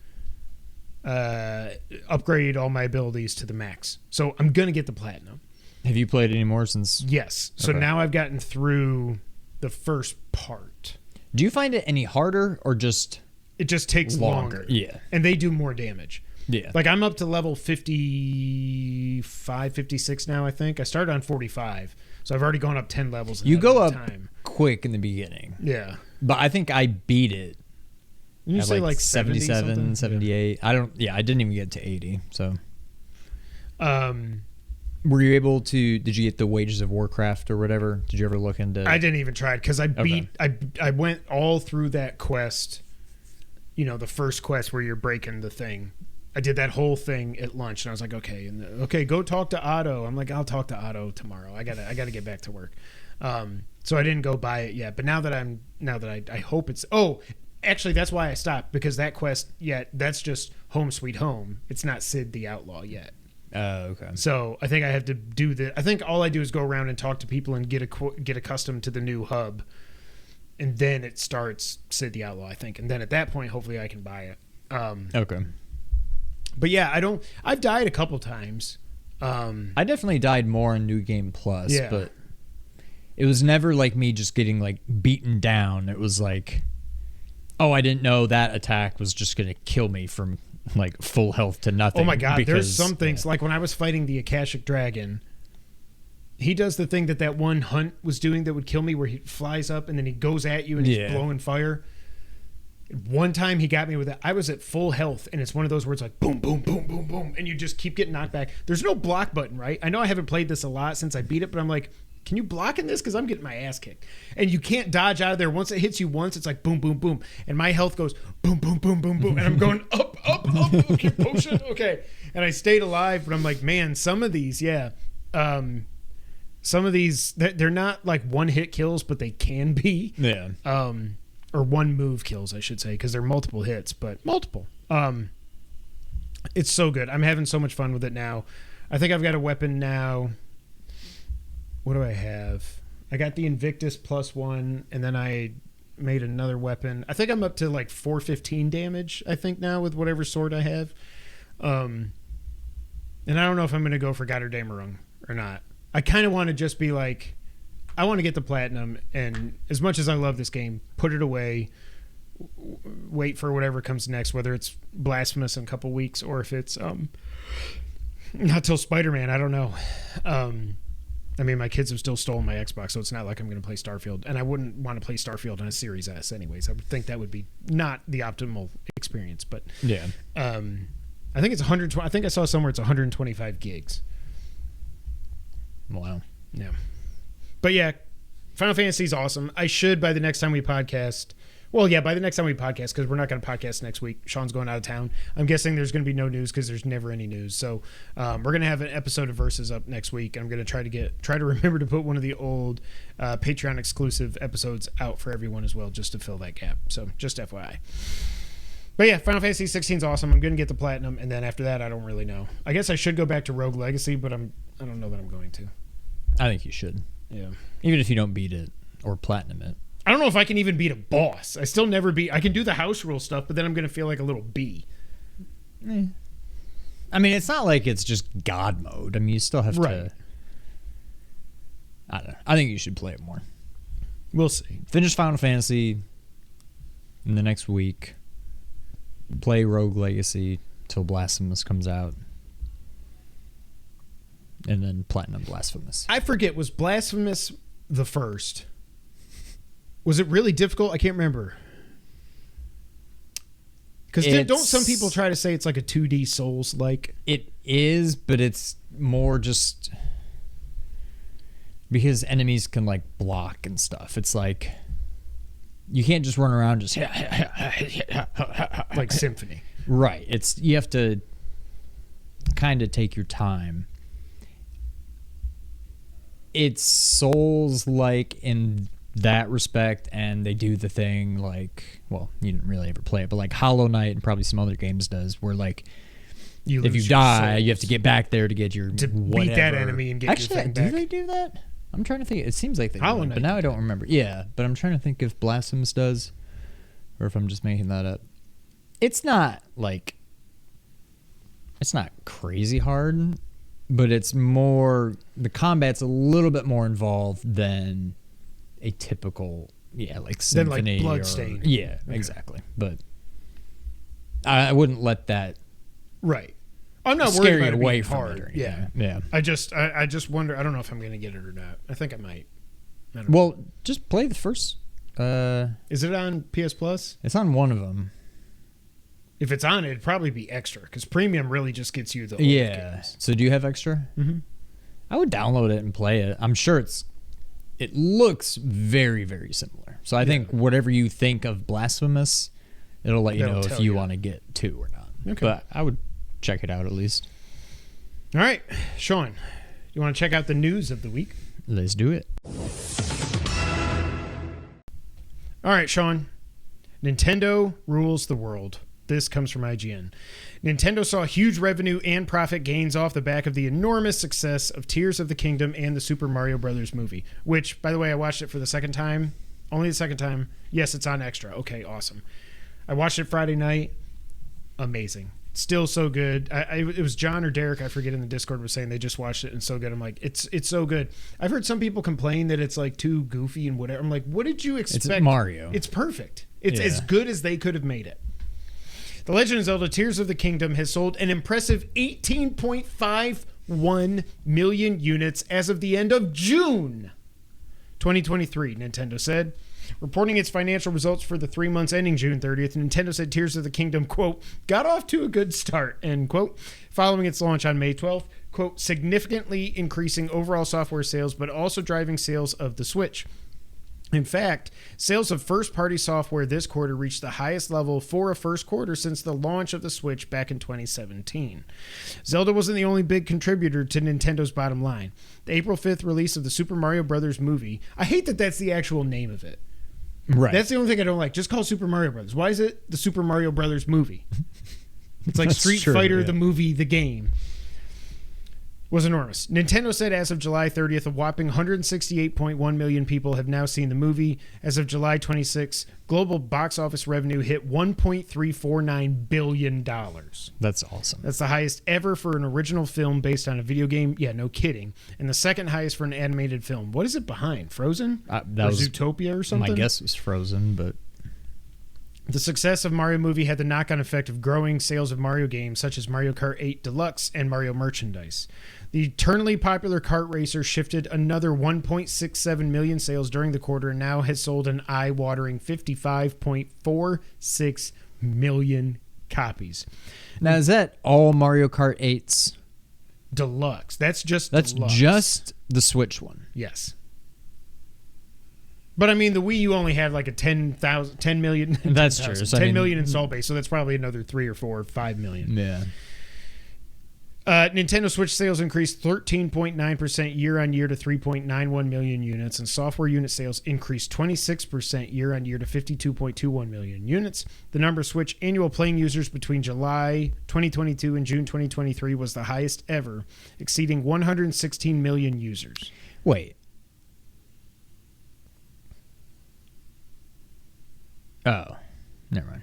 upgrade all my abilities to the max. So I'm going to get the platinum. Have you played any more since? Yes. So Okay. now I've gotten through the first part. Do you find it any harder or just It just takes longer. Yeah. And they do more damage. Yeah. Like I'm up to level 55, 56 now, I think. I started on 45. So I've already gone up 10 levels in You that go amount up of time. quick in the beginning. Yeah. But I think I beat it You at say like 77, 70 78. I didn't even get to 80. So something? were you able to, did you get the Wages of Warcraft or whatever? Did you ever look into I didn't even try it because I went all through that quest, the first quest where you're breaking the thing. I did that whole thing at lunch, and I was like, okay, okay, go talk to Otto. I'm like, I'll talk to Otto tomorrow. I gotta get back to work. So I didn't go buy it yet. But now that I hope it's. Oh, actually, that's why I stopped, because that quest that's just Home Sweet Home. It's not Sid the Outlaw yet. Okay. So I think I have to do the. I think all I do is go around and talk to people and get accustomed to the new hub, and then it starts Sid the Outlaw, I think, and then at that point, hopefully, I can buy it. Okay. But yeah, I've died a couple times. I definitely died more in New Game Plus, Yeah. but it was never like me just getting like beaten down. It was like, oh, I didn't know that attack was just going to kill me from like full health to nothing. Oh my God, there's some things, like when I was fighting the Akashic Dragon, he does the thing that one hunt was doing that would kill me, where he flies up and then he goes at you and he's blowing fire. One time he got me with it. I was at full health, and it's one of those where it's like boom, boom, boom, boom, boom, and you just keep getting knocked back. There's no block button, right? I know I haven't played this a lot since I beat it, but I'm like, can you block in this? Because I'm getting my ass kicked. And you can't dodge out of there. Once it hits you once, it's like boom, boom, boom. And my health goes boom, boom, boom, boom, boom. And I'm going up, up, up. Okay, potion. Okay. And I stayed alive, but I'm like, man, some of these, some of these, they're not like one-hit kills, but they can be. Yeah. Or one move kills, I should say, because they're multiple hits, but multiple. It's so good. I'm having so much fun with it now. I think I've got a weapon now. What do I have? I got the Invictus +1, and then I made another weapon. I think I'm up to like 415 damage, I think, now with whatever sword I have. And I don't know if I'm going to go for Götterdämmerung or not. I kind of want to just be like, I want to get the platinum, and as much as I love this game, put it away, wait for whatever comes next, whether it's Blasphemous in a couple weeks or if it's not till Spider-Man. I don't know. I mean, my kids have still stolen my Xbox, so it's not like I'm going to play Starfield, and I wouldn't want to play Starfield on a Series S anyways. I would think that would be not the optimal experience, but yeah. I think it's 120. I think I saw somewhere it's 125 gigs. Wow. Yeah. But yeah, Final Fantasy is awesome. I should, by the next time we podcast. Well, yeah, by the next time we podcast, because we're not going to podcast next week. Sean's going out of town. I'm guessing there's going to be no news because there's never any news. So we're going to have an episode of Versus up next week. I'm going to try to remember to put one of the old Patreon exclusive episodes out for everyone as well, just to fill that gap. So just FYI. But yeah, Final Fantasy 16 is awesome. I'm going to get the platinum, and then after that, I don't really know. I guess I should go back to Rogue Legacy, but I don't know that I'm going to. I think you should. Yeah. Even if you don't beat it or platinum it. I don't know if I can even beat a boss. I still never beat. I can do the house rule stuff, but then I'm going to feel like a little bee. I mean, it's not like it's just God mode. I mean, you still have to. I don't know. I think you should play it more. We'll see. Finish Final Fantasy in the next week. Play Rogue Legacy till Blasphemous comes out. And then Platinum Blasphemous. I forget, was Blasphemous the first? Was it really difficult? I can't remember. Because don't some people try to say it's like a 2D Souls-like? It is, but it's more just because enemies can like block and stuff. It's like you can't just run around just like Symphony. Right. You have to kind of take your time. It's Souls-like in that respect, and they do the thing like, well, you didn't really ever play it, but like Hollow Knight and probably some other games does, where like if you die, you have to get back there to get your whatever. Beat that enemy and get your thing back. Do they do that? I'm trying to think. It seems like they Hollow do, Knight but now I don't remember. Yeah, but I'm trying to think if Blasphemous does, or if I'm just making that up. It's not crazy hard, but it's more, the combat's a little bit more involved than a typical, like Symphony. Than like Bloodstained. Yeah, okay. Exactly. But I wouldn't let that I'm not scare worried about you it away being from hard. it or anything. Yeah. I just wonder. I don't know if I'm going to get it or not. I think I might. Well, just play the first. Is it on PS Plus? It's on one of them. If it's on, it'd probably be extra, because premium really just gets you the old games. So do you have extra? Mm-hmm. I would download it and play it. I'm sure it looks very, very similar. So I think whatever you think of Blasphemous, it'll let you know if you want to get 2 or not. Okay. But I would check it out at least. All right, Sean, you want to check out the news of the week? Let's do it. All right, Sean. Nintendo rules the world. This comes from IGN. Nintendo saw huge revenue and profit gains off the back of the enormous success of Tears of the Kingdom and the Super Mario Brothers movie, which, by the way, I watched it for the second time. Only the second time. Yes, it's on Extra. Okay, awesome. I watched it Friday night. Amazing. Still so good. It was John or Derek, I forget, in the Discord was saying they just watched it and so good. I'm like, it's so good. I've heard some people complain that it's like too goofy and whatever. I'm like, what did you expect? It's Mario. It's perfect. It's as good as they could have made it. The Legend of Zelda Tears of the Kingdom has sold an impressive 18.51 million units as of the end of June 2023, Nintendo said. Reporting its financial results for the 3 months ending June 30th, Nintendo said Tears of the Kingdom, quote, got off to a good start, end quote, following its launch on May 12th, quote, significantly increasing overall software sales, but also driving sales of the Switch. In fact, sales of first-party software this quarter reached the highest level for a first quarter since the launch of the Switch back in 2017. Zelda wasn't the only big contributor to Nintendo's bottom line. The April 5th release of the Super Mario Brothers movie, I hate that that's the actual name of it. Right. That's the only thing I don't like. Just call it Super Mario Brothers. Why is it the Super Mario Brothers movie? It's like Street Fighter, the movie, the game. Was enormous. Nintendo said as of July 30th, a whopping 168.1 million people have now seen the movie. As of July 26th, global box office revenue hit $1.349 billion. That's awesome. That's the highest ever for an original film based on a video game. Yeah, no kidding. And the second highest for an animated film. What is it behind? Frozen? That or was Zootopia or something? My guess was Frozen, but... The success of Mario movie had the knock-on effect of growing sales of Mario games such as Mario Kart 8 Deluxe and Mario merchandise. The eternally popular kart racer shifted another 1.67 million sales during the quarter and now has sold an eye-watering 55.46 million copies. Now, is that all Mario Kart 8s? Deluxe. That's just the Switch one. Yes. But I mean, the Wii U only had like a 10 million. That's true. So 10 million install base, so that's probably another 3 or 4 or 5 million. Yeah. Nintendo Switch sales increased 13.9% year on year to 3.91 million units, and software unit sales increased 26% year on year to 52.21 million units. The number of Switch annual playing users between July 2022 and June 2023 was the highest ever, exceeding 116 million users. Wait. Oh, never mind.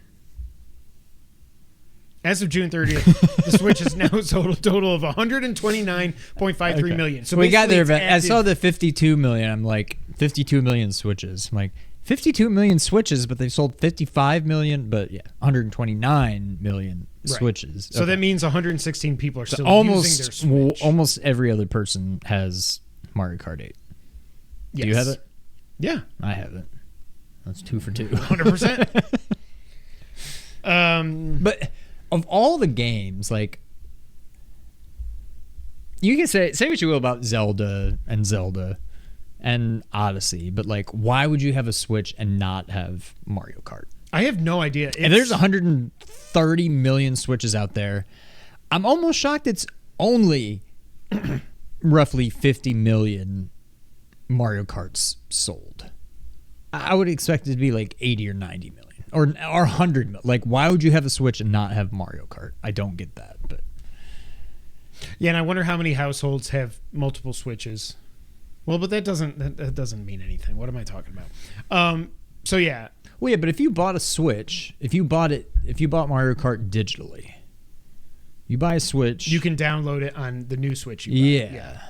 As of June 30th, the Switch has now sold a total of 129.53 million. So we got there, but I saw the 52 million. I'm like, 52 million Switches. I'm like, 52 million Switches, but they sold 55 million, but yeah, 129 million Switches. So that means 116 people are still almost, using their Switch. Almost every other person has Mario Kart 8. Yes. Do you have it? Yeah. I have it. That's 2 for 2. 100%. But of all the games, like, you can say what you will about Zelda and Odyssey, but like, why would you have a Switch and not have Mario Kart? I have no idea. And there's 130 million Switches out there. I'm almost shocked it's only roughly 50 million Mario Karts sold. I would expect it to be like 80 or 90 million or 100 million. Like, why would you have a Switch and not have Mario Kart? I don't get that. But yeah, and I wonder how many households have multiple Switches. Well, but that doesn't mean anything. What am I talking about? So yeah. Well, yeah, but if you bought a Switch, if you bought Mario Kart digitally, you buy a Switch, you can download it on the new Switch you buy. Yeah.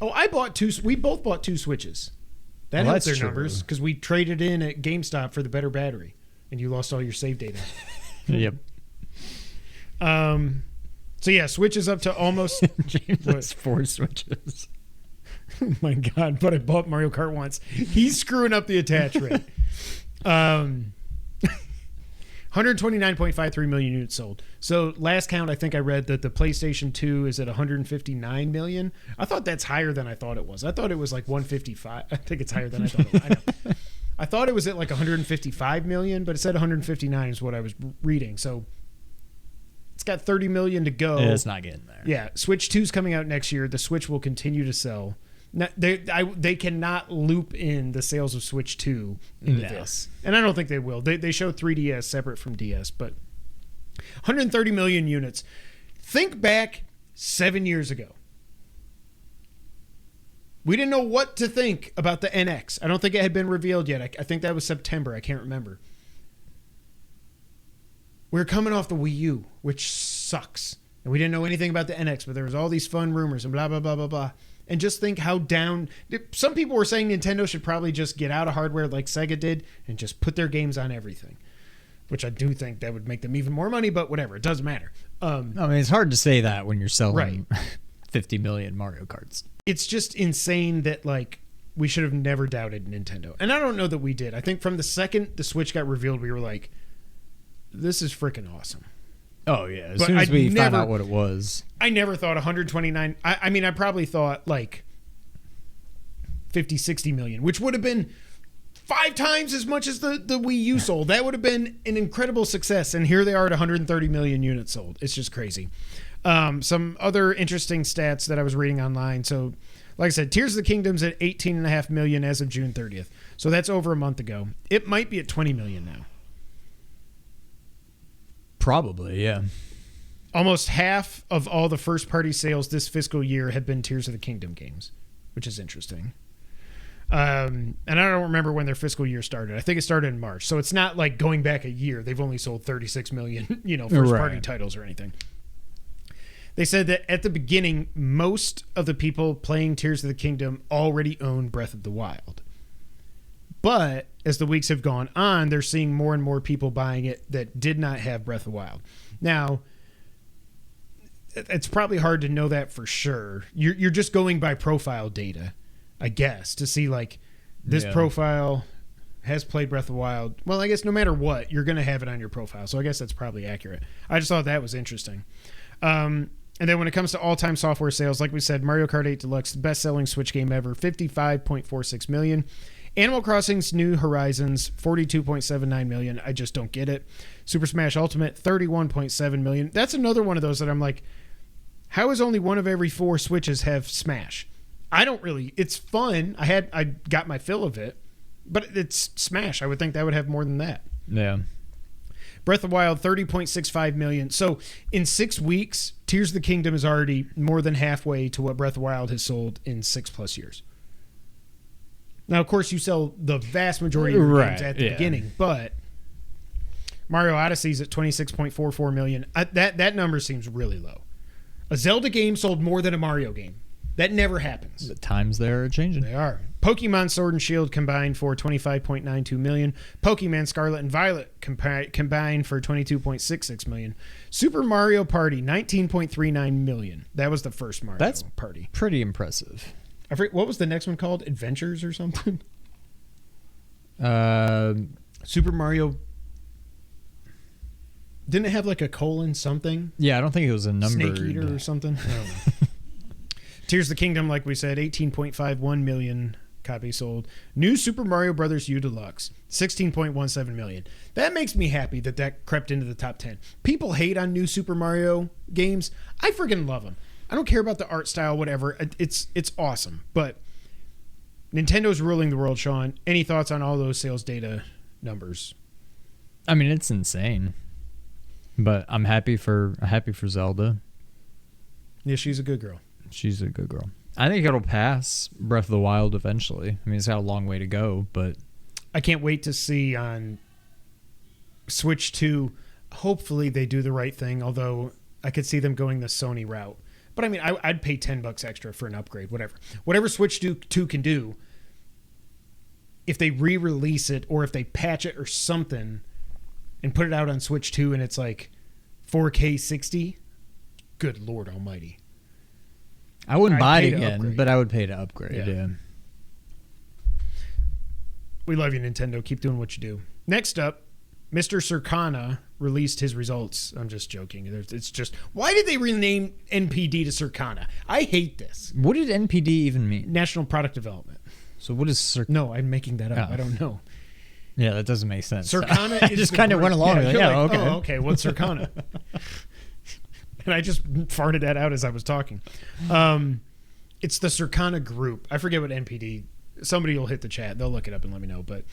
Oh, we both bought 2 Switches. That helped their numbers because we traded in at GameStop for the better battery, and you lost all your save data. Yep. So yeah, Switch is up to almost James 4 Switches. Oh my God! But I bought Mario Kart once. He's screwing up the attach rate. 129.53 million units sold. So last count, I think I read that the PlayStation 2 is at 159 million. I thought that's higher than I thought it was. I thought it was like 155. I think it's higher than I thought it was. I thought it was at like 155 million, but it said 159 is what I was reading. So it's got 30 million to go. It's not getting there. Yeah, Switch 2's coming out next year. The Switch will continue to sell. They cannot loop in the sales of Switch 2 into this. And I don't think they will. They show 3DS separate from DS, but 130 million units. Think back 7 years ago. We didn't know what to think about the NX. I don't think it had been revealed yet. I think that was September. I can't remember. We were coming off the Wii U, which sucks. And we didn't know anything about the NX, but there was all these fun rumors and blah, blah, blah, blah, blah. And just think how down... Some people were saying Nintendo should probably just get out of hardware like Sega did and just put their games on everything. Which I do think that would make them even more money, but whatever. It doesn't matter. I mean, it's hard to say that when you're selling 50 million Mario Karts. It's just insane that, like, we should have never doubted Nintendo. And I don't know that we did. I think from the second the Switch got revealed, we were like, this is freaking awesome. Oh, yeah. As soon as we found out what it was. I never thought 129. I mean, I probably thought like 50, 60 million, which would have been 5 times as much as the Wii U sold. That would have been an incredible success. And here they are at 130 million units sold. It's just crazy. Some other interesting stats that I was reading online. So, like I said, Tears of the Kingdom's at 18.5 million as of June 30th. So that's over a month ago. It might be at 20 million now. Probably, yeah. Almost half of all the first-party sales this fiscal year have been Tears of the Kingdom games, which is interesting. And I don't remember when their fiscal year started. I think it started in March. So it's not like going back a year. They've only sold 36 million, first-party titles or anything. They said that at the beginning, most of the people playing Tears of the Kingdom already owned Breath of the Wild. But as the weeks have gone on, they're seeing more and more people buying it that did not have Breath of the Wild. Now, it's probably hard to know that for sure. You're just going by profile data, I guess, to see like this profile has played Breath of the Wild. Well, I guess no matter what, you're going to have it on your profile. So I guess that's probably accurate. I just thought that was interesting. And then when it comes to all-time software sales, like we said, Mario Kart 8 Deluxe, the best-selling Switch game ever, 55.46 million. Animal Crossing's New Horizons, 42.79 million. I just don't get it. Super Smash Ultimate, 31.7 million. That's another one of those that I'm like, how is only one of every 4 Switches have Smash? I don't really. It's fun. I got my fill of it, but it's Smash. I would think that would have more than that. Yeah. Breath of the Wild, 30.65 million. So in 6 weeks, Tears of the Kingdom is already more than halfway to what Breath of the Wild has sold in 6+ years. Now, of course, you sell the vast majority of your games at the beginning, but Mario Odyssey's at 26.44 million. That number seems really low. A Zelda game sold more than a Mario game. That never happens. The times there are changing. They are. Pokemon Sword and Shield combined for 25.92 million. Pokemon Scarlet and Violet combined for 22.66 million. Super Mario Party, 19.39 million. That was the first Mario Party. Pretty impressive. I forget, what was the next one called? Adventures or something? Super Mario. Didn't it have like a colon something? Yeah, I don't think it was a number. Snake Eater or something? I don't know. Tears of the Kingdom, like we said, 18.51 million copies sold. New Super Mario Bros. U Deluxe, 16.17 million. That makes me happy that crept into the top 10. People hate on new Super Mario games. I friggin' love them. I don't care about the art style, whatever. It's awesome. But Nintendo's ruling the world, Sean. Any thoughts on all those sales data numbers? I mean, it's insane. But I'm happy for Zelda. Yeah, she's a good girl. She's a good girl. I think it'll pass Breath of the Wild eventually. I mean, it's got a long way to go, but I can't wait to see on Switch 2. Hopefully they do the right thing, although I could see them going the Sony route. But I mean, I'd pay $10 extra for an upgrade, whatever Switch 2 can do. If they re-release it or if they patch it or something and put it out on Switch 2 and it's like 4K 60, good Lord almighty. I wouldn't buy it again, but I would pay to upgrade. Yeah. We love you, Nintendo. Keep doing what you do. Next up, Mr. Circana released his results. I'm just joking. It's just, why did they rename NPD to Circana? I hate this. What did NPD even mean? National Product Development. So what is Circana? No, I'm making that up. I don't know. Yeah, that doesn't make sense. Circana is just kind of went along with it. Yeah, okay. Oh, okay. What's Circana? And I just farted that out as I was talking. It's the Circana group. I forget what NPD. Somebody will hit the chat. They'll look it up and let me know. But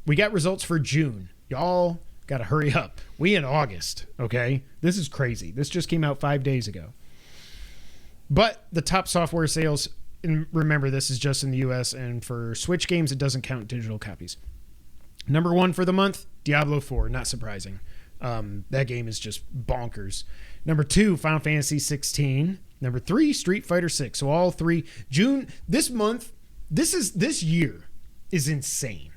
we got results for June. Y'all got to hurry up. We in August, okay? This is crazy. This just came out 5 days ago. But the top software sales, and remember, this is just in the U.S., and for Switch games, it doesn't count digital copies. Number 1 for the month, Diablo 4. Not surprising. That game is just bonkers. Number 2, Final Fantasy 16. Number 3, Street Fighter 6. So all three. June, this month, this year is insane.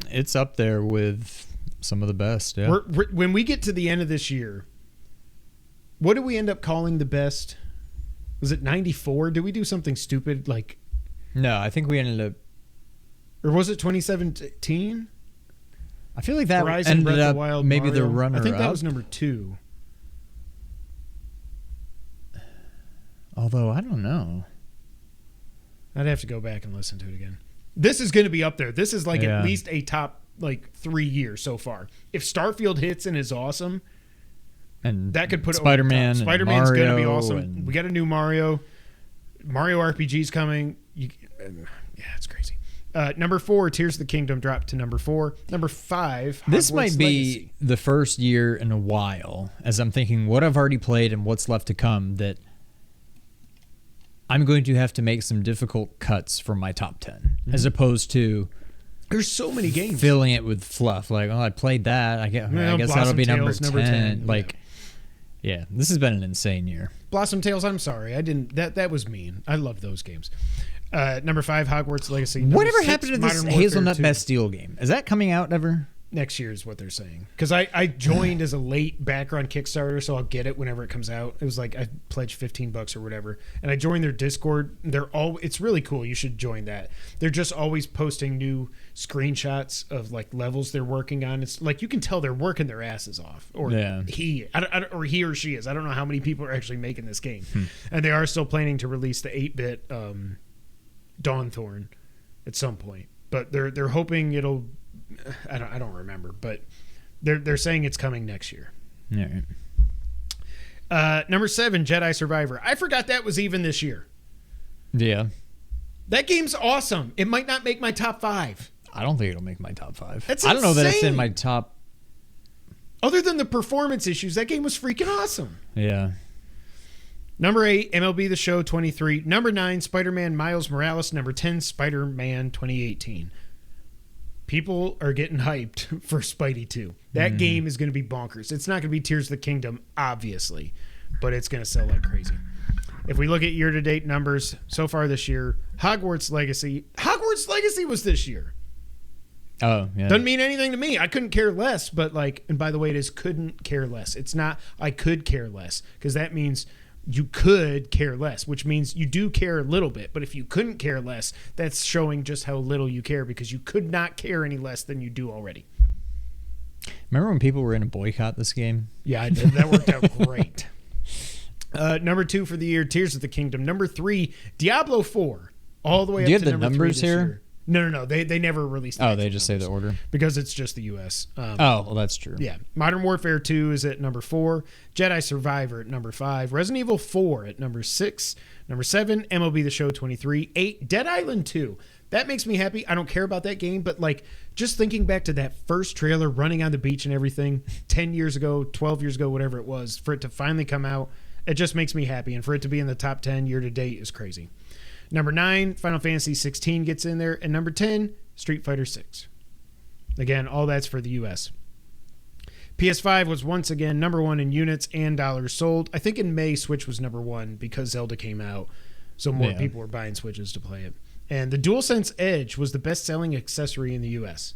It's up there with some of the best, yeah. When we get to the end of this year, what do we end up calling the best? Was it 94? Did we do something stupid like... No, I think we ended up... Or was it 2017? I feel like that Horizon ended Breath of up the Wild, maybe Mario. the runner-up. I think that was number 2. Although, I don't know. I'd have to go back and listen to it again. This is going to be up there. This is like at least a top 3 years so far. If Starfield hits and is awesome, and that could put Spider-Man. Spider-Man's going to be awesome. And We got a new Mario. Mario RPG's coming. Yeah, it's crazy. Number 4, Tears of the Kingdom dropped to number 4. Number 5, this Hogwarts might be Legacy. the first year in a while, as I'm thinking what I've already played and what's left to come, that I'm going to have to make some difficult cuts from my top 10, as opposed to There's so many games. filling it with fluff. Like, oh, I played that. I guess that'll Blossom be Tales, number 10. yeah. Like, yeah, this has been an insane year. Blossom Tales, I'm sorry. I didn't. That was mean. I love those games. Number 5, Hogwarts Legacy. Number Whatever 6, happened to this Modern Warfare Hazelnut 2. Bastille game? Is that coming out ever? Next year is what they're saying. Because I joined as a late backer on Kickstarter, so I'll get it whenever it comes out. It was like I pledged $15 or whatever, and I joined their Discord. It's really cool. You should join that. They're just always posting new screenshots of like levels they're working on. It's like you can tell they're working their asses off, or he or she is. I don't know how many people are actually making this game, and they are still planning to release the 8-bit Dawnthorn at some point. But they're hoping it'll. I don't remember, but they're saying it's coming next year. All right. Number 7, Jedi Survivor. I forgot that was even this year. Yeah. That game's awesome. It might not make my top 5. I don't think it'll make my top 5. That's I don't know that it's in insane. my top. Other than the performance issues, that game was freaking awesome. Yeah. Number 8, MLB The Show 23. Number 9, Spider-Man Miles Morales. Number 10, Spider-Man 2018. People are getting hyped for Spidey 2. That game is going to be bonkers. It's not going to be Tears of the Kingdom, obviously, but it's going to sell like crazy. If we look at year-to-date numbers so far this year, Hogwarts Legacy was this year. Oh, yeah. Doesn't mean anything to me. I couldn't care less, but and by the way, it is couldn't care less. It's not I could care less, because that means you could care less, which means you do care a little bit. But if you couldn't care less, that's showing just how little you care, because you could not care any less than you do already. Remember when people were in a boycott this game? Yeah, I did. That worked out great. Number 2 for the year, Tears of the Kingdom. Number 3, Diablo 4. All the way Do you up have to the number 3 numbers this here? year. No. They never released the Oh, actual they just say the numbers, order? because it's just the U.S. Well, that's true. Yeah. Modern Warfare 2 is at number 4. Jedi Survivor at number 5. Resident Evil 4 at number 6. Number 7, MLB The Show 23. 8, Dead Island 2. That makes me happy. I don't care about that game, but just thinking back to that first trailer, running on the beach and everything, 10 years ago, 12 years ago, whatever it was, for it to finally come out, it just makes me happy. And for it to be in the top 10 year to date is crazy. Number 9, Final Fantasy 16 gets in there. And number 10, Street Fighter 6. Again, all that's for the U.S. PS5 was once again number 1 in units and dollars sold. I think in May, Switch was number 1 because Zelda came out. So more people were buying Switches to play it. And the DualSense Edge was the best-selling accessory in the U.S.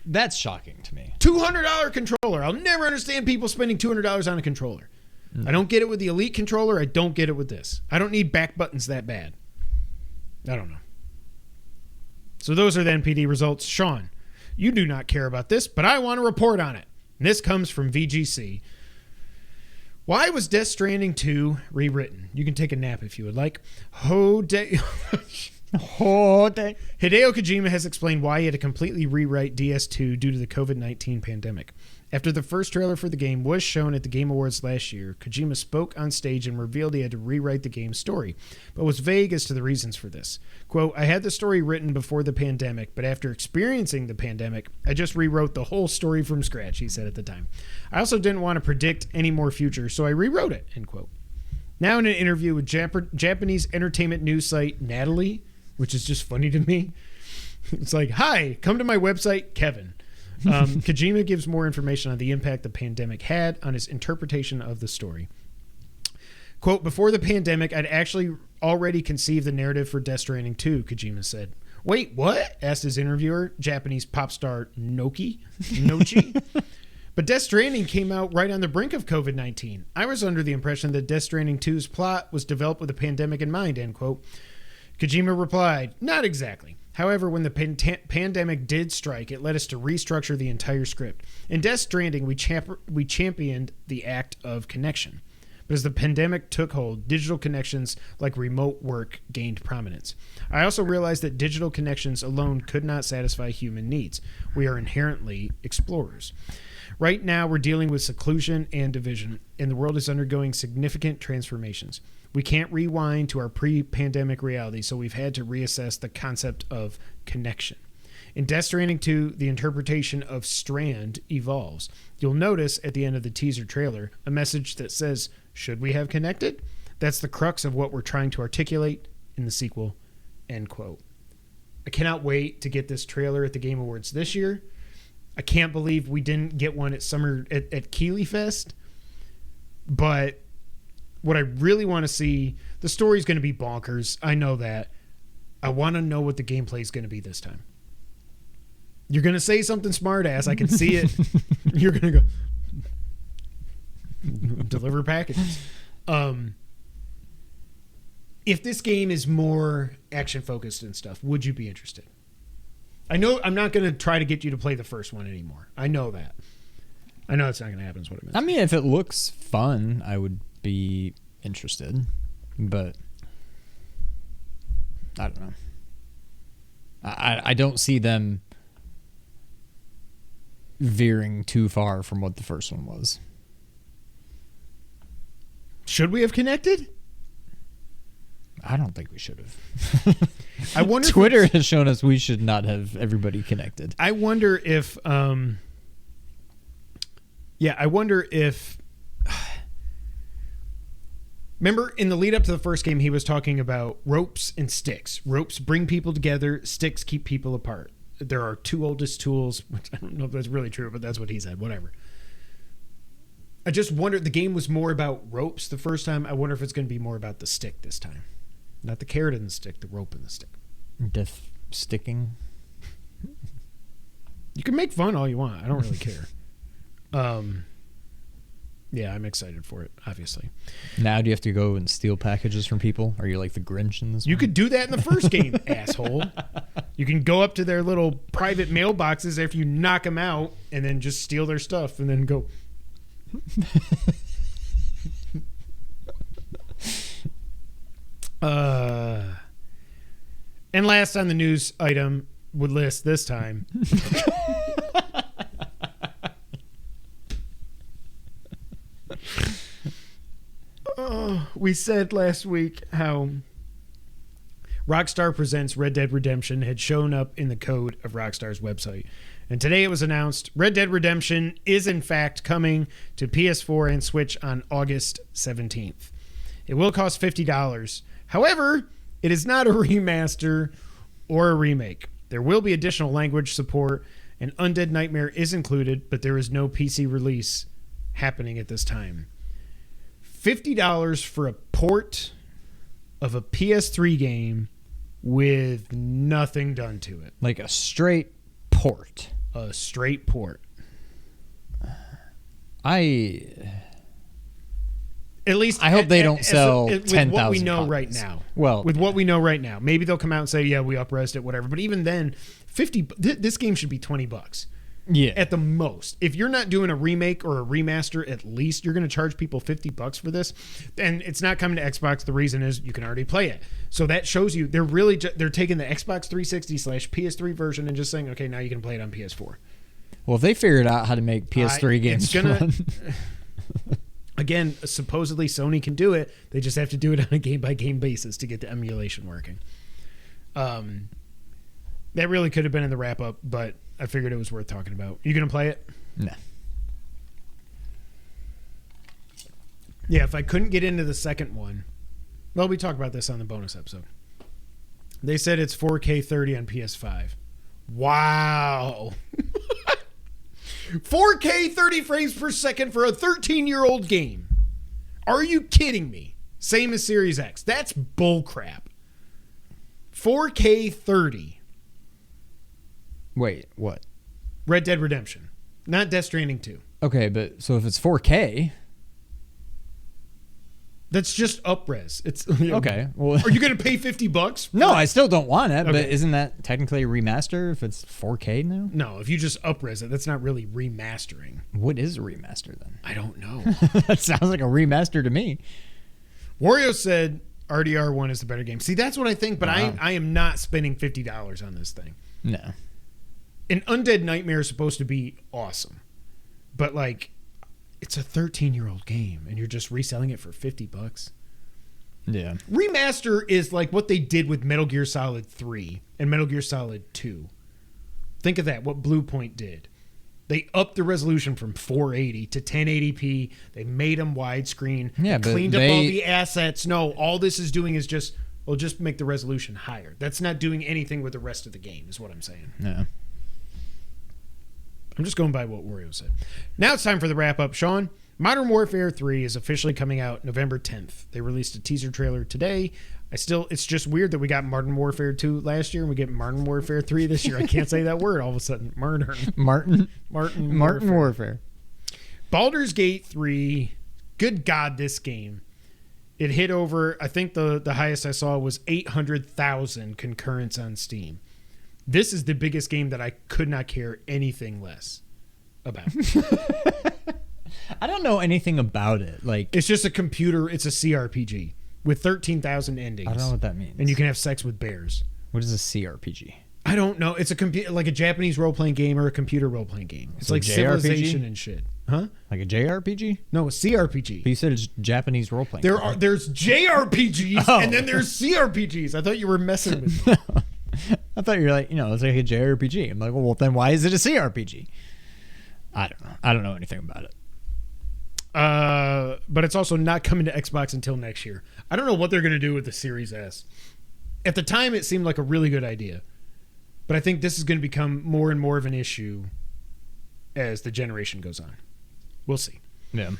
That's shocking to me. $200 controller. I'll never understand people spending $200 on a controller. I don't get it with the Elite controller. I don't get it with this. I don't need back buttons that bad. I don't know. So those are the NPD results. Sean, you do not care about this, but I want to report on it. And this comes from VGC. Why was Death Stranding 2 rewritten? You can take a nap if you would like. Hideo Kojima has explained why he had to completely rewrite DS2 due to the COVID-19 pandemic. After the first trailer for the game was shown at the Game Awards last year, Kojima spoke on stage and revealed he had to rewrite the game's story, but was vague as to the reasons for this. Quote, I had the story written before the pandemic, but after experiencing the pandemic, I just rewrote the whole story from scratch, he said at the time. I also didn't want to predict any more future, so I rewrote it, end quote. Now in an interview with Japanese entertainment news site Natalie, which is just funny to me, it's like, hi, come to my website, Kevin. Kojima gives more information on the impact the pandemic had on his interpretation of the story. Quote, before the pandemic, I'd actually already conceived the narrative for Death Stranding 2, Kojima said. Wait, what? Asked his interviewer, Japanese pop star Nochi. But Death Stranding came out right on the brink of COVID-19. I was under the impression that Death Stranding 2's plot was developed with the pandemic in mind, end quote. Kojima replied, not exactly. However, when the pandemic did strike, it led us to restructure the entire script. In Death Stranding, we championed the act of connection. But as the pandemic took hold, digital connections like remote work gained prominence. I also realized that digital connections alone could not satisfy human needs. We are inherently explorers. Right now, we're dealing with seclusion and division, and the world is undergoing significant transformations. We can't rewind to our pre-pandemic reality, so we've had to reassess the concept of connection. In Death Stranding 2, the interpretation of strand evolves. You'll notice at the end of the teaser trailer a message that says, should we have connected? That's the crux of what we're trying to articulate in the sequel, end quote. I cannot wait to get this trailer at the Game Awards this year. I can't believe we didn't get one at Keighley Fest, but what I really want to see, the story's going to be bonkers. I know that. I want to know what the gameplay is going to be this time. You're going to say something smart ass. I can see it. You're going to go deliver packages. If this game is more action focused and stuff, would you be interested? I know I'm not going to try to get you to play the first one anymore. I know that. I know it's not going to happen is what it meant. I mean, if it looks fun, I would be interested, but I don't know. I don't see them veering too far from what the first one was. Should we have connected? I don't think we should have. I wonder. Twitter has shown us we should not have everybody connected. I wonder if. I wonder if. Remember, in the lead up to the first game, he was talking about ropes and sticks. Ropes bring people together. Sticks keep people apart. There are two oldest tools, which I don't know if that's really true, but that's what he said. Whatever. I just wonder, the game was more about ropes the first time. I wonder if it's going to be more about the stick this time. Not the carrot and the stick, the rope and the stick. Death sticking. You can make fun all you want. I don't really care. Yeah, I'm excited for it, obviously. Now do you have to go and steal packages from people? Are you like the Grinch in this You one? could do that in the first game, asshole. You can go up to their little private mailboxes after you knock them out and then just steal their stuff and then go... And last on the news item would list this time. We said last week how Rockstar Presents Red Dead Redemption had shown up in the code of Rockstar's website. And today it was announced Red Dead Redemption is in fact coming to PS4 and Switch on August 17th. It will cost $50. However, it is not a remaster or a remake. There will be additional language support, and Undead Nightmare is included, but there is no PC release happening at this time. $50 for a port of a PS3 game with nothing done to it. Like a straight port. A straight port. At least I hope they don't sell 10,000 with what we know copies. right now. Well, with what we know right now, maybe they'll come out and say, "Yeah, we up-resed it, whatever." But even then, this game should be $20 yeah, at the most. If you're not doing a remake or a remaster, at least you're going to charge people $50 for this, and it's not coming to Xbox. The reason is you can already play it. So that shows you they're really they're taking the Xbox 360/PS3 version and just saying, "Okay, now you can play it on PS4." Well, if they figured out how to make PS3 games run. Again, supposedly Sony can do it. They just have to do it on a game-by-game basis to get the emulation working. That really could have been in the wrap-up, but I figured it was worth talking about. You going to play it? No. Yeah, if I couldn't get into the second one... Well, we talked about this on the bonus episode. They said it's 4K 30 on PS5. Wow. 4K 30 frames per second for a 13-year-old game. Are you kidding me? Same as Series X. That's bullcrap. 4K 30. Wait, what? Red Dead Redemption. Not Death Stranding 2. Okay, but so if it's 4K... That's just up-res. It's okay. Well, are you going to pay $50? No, I still don't want it, Okay. but isn't that technically a remaster if it's 4K now? No, if you just up-res it, that's not really remastering. What is a remaster then? I don't know. That sounds like a remaster to me. Wario said RDR1 is the better game. See, that's what I think, but Wow. I am not spending $50 on this thing. No. An Undead Nightmare is supposed to be awesome, but like, it's a 13-year-old game, and you're just reselling it for $50. Yeah. Remaster is like what they did with Metal Gear Solid 3 and Metal Gear Solid 2. Think of that, what Blue Point did. They upped the resolution from 480 to 1080p. They made them widescreen. Yeah, they but cleaned up all the assets. No, all this is doing is just make the resolution higher. That's not doing anything with the rest of the game, is what I'm saying. No. I'm just going by what Wario said. Now it's time for the wrap-up. Sean, Modern Warfare 3 is officially coming out November 10th. They released a teaser trailer today. It's just weird that we got Modern Warfare 2 last year and we get Modern Warfare 3 this year. I can't say that word all of a sudden. Martin Warfare. Baldur's Gate 3. Good God, this game. It hit over, I think the highest I saw was 800,000 concurrents on Steam. This is the biggest game that I could not care anything less about. I don't know anything about it. Like, It's just a computer. It's a CRPG with 13,000 endings. I don't know what that means. And you can have sex with bears. What is a CRPG? I don't know. It's like a Japanese role-playing game or a computer role-playing game. It's So like JRPG? Civilization and shit. Huh? Like a JRPG? No, a CRPG. But you said it's Japanese role playing. There's JRPGs Oh. and then there's CRPGs. I thought you were messing with me. I thought you were like, it's like a JRPG. I'm like, well, then why is it a CRPG? I don't know. I don't know anything about it. But it's also not coming to Xbox until next year. I don't know what they're going to do with the Series S. At the time, it seemed like a really good idea. But I think this is going to become more and more of an issue as the generation goes on. We'll see. Yeah.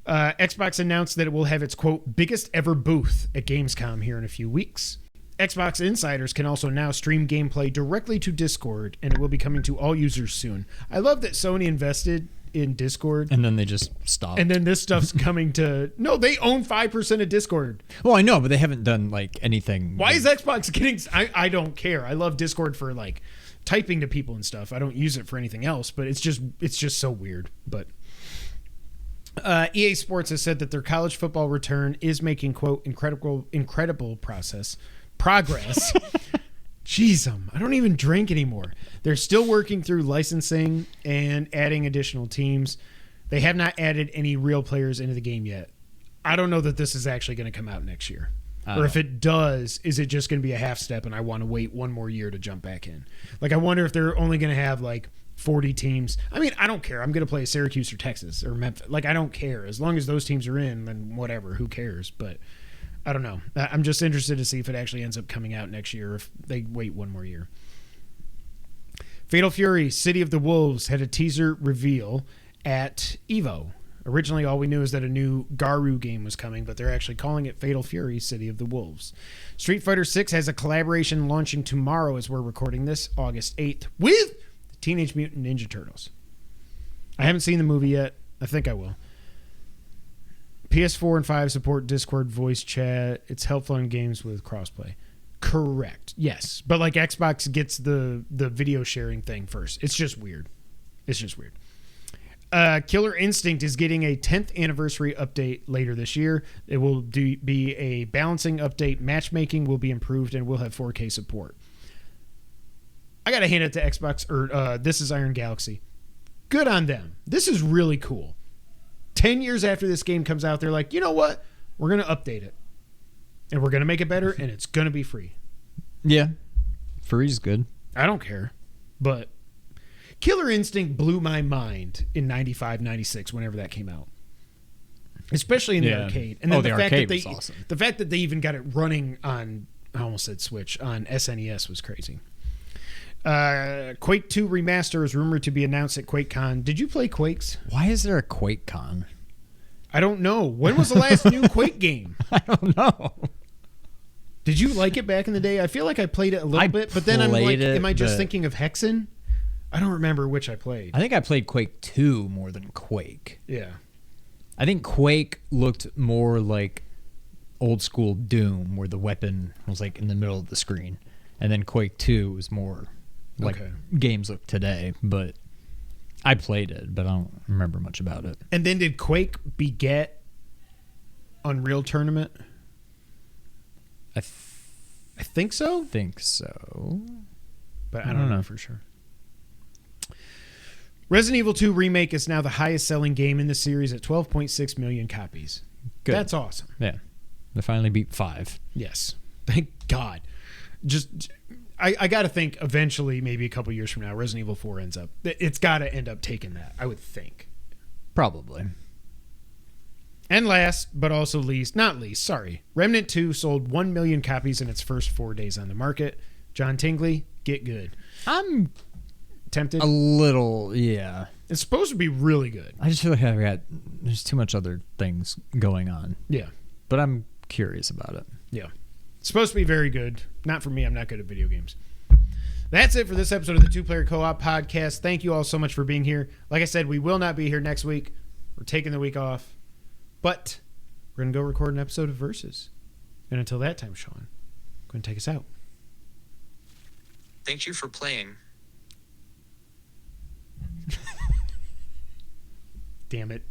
Xbox announced that it will have its, quote, biggest ever booth at Gamescom here in a few weeks. Xbox insiders can also now stream gameplay directly to Discord, and it will be coming to all users soon. I love that Sony invested in Discord. And then they just stopped. And then this stuff's coming to... No, they own 5% of Discord. Well, I know, but they haven't done like anything. Why is Xbox getting... I don't care. I love Discord for like typing to people and stuff. I don't use it for anything else, but it's just so weird. But EA Sports has said that their college football return is making, quote, incredible progress. Jeez, I don't even drink anymore. They're still working through licensing and adding additional teams. They have not added any real players into the game yet. I don't know that this is actually going to come out next year. Or if it does, is it just going to be a half step and I want to wait one more year to jump back in? Like, I wonder if they're only going to have like 40 teams. I mean, I don't care. I'm going to play Syracuse or Texas or Memphis. Like, I don't care. As long as those teams are in, then whatever. Who cares? But I don't know. I'm just interested to see if it actually ends up coming out next year or if they wait one more year. Fatal Fury, City of the Wolves had a teaser reveal at EVO. Originally, all we knew is that a new Garu game was coming, but they're actually calling it Fatal Fury, City of the Wolves. Street Fighter 6 has a collaboration launching tomorrow as we're recording this, August 8th, with the Teenage Mutant Ninja Turtles. I haven't seen the movie yet. I think I will. PS4 and 5 support Discord voice chat. It's helpful in games with crossplay. Correct. Yes. But like Xbox gets the video sharing thing first. It's just weird. Killer Instinct is getting a 10th anniversary update later this year. It will be a balancing update. Matchmaking will be improved and will have 4K support. I got to hand it to Xbox, or This is Iron Galaxy. Good on them. This is really cool. 10 years after this game comes out, they're like, you know what? We're going to update it. And we're going to make it better, and it's going to be free. Yeah. Free's good. I don't care. But Killer Instinct blew my mind in 95, 96, whenever that came out. Especially in the arcade. And then the arcade was awesome. The fact that they even got it running on, I almost said Switch, on SNES was crazy. Quake 2 Remaster is rumored to be announced at QuakeCon. Did you play Quakes? Why is there a QuakeCon? I don't know. When was the last new Quake game? I don't know. Did you like it back in the day? I feel like I played it a little bit, but then I'm like, am I just thinking of Hexen? I don't remember which I played. I think I played Quake 2 more than Quake. Yeah. I think Quake looked more like old school Doom, where the weapon was like in the middle of the screen. And then Quake 2 was more like games look today. But I played it, but I don't remember much about it. And then did Quake beget Unreal Tournament? I think so. But I don't know for sure. Resident Evil 2 Remake is now the highest selling game in the series at 12.6 million copies. Good. That's awesome. Yeah. They finally beat 5. Yes. Thank God. I got to think eventually, maybe a couple years from now, Resident Evil 4 ends up. It's got to end up taking that, I would think. Probably. And last, but also not least, sorry. Remnant 2 sold 1 million copies in its first 4 days on the market. John Tingley, get good. I'm tempted? A little, yeah. It's supposed to be really good. I just feel like there's too much other things going on. Yeah. But I'm curious about it. Yeah. It's supposed to be very good. Not for me. I'm not good at video games. That's it for this episode of the Two Player Co-op Podcast. Thank you all so much for being here. Like I said, we will not be here next week. We're taking the week off. But we're going to go record an episode of Versus. And until that time, Sean, go and take us out. Thank you for playing. Damn it.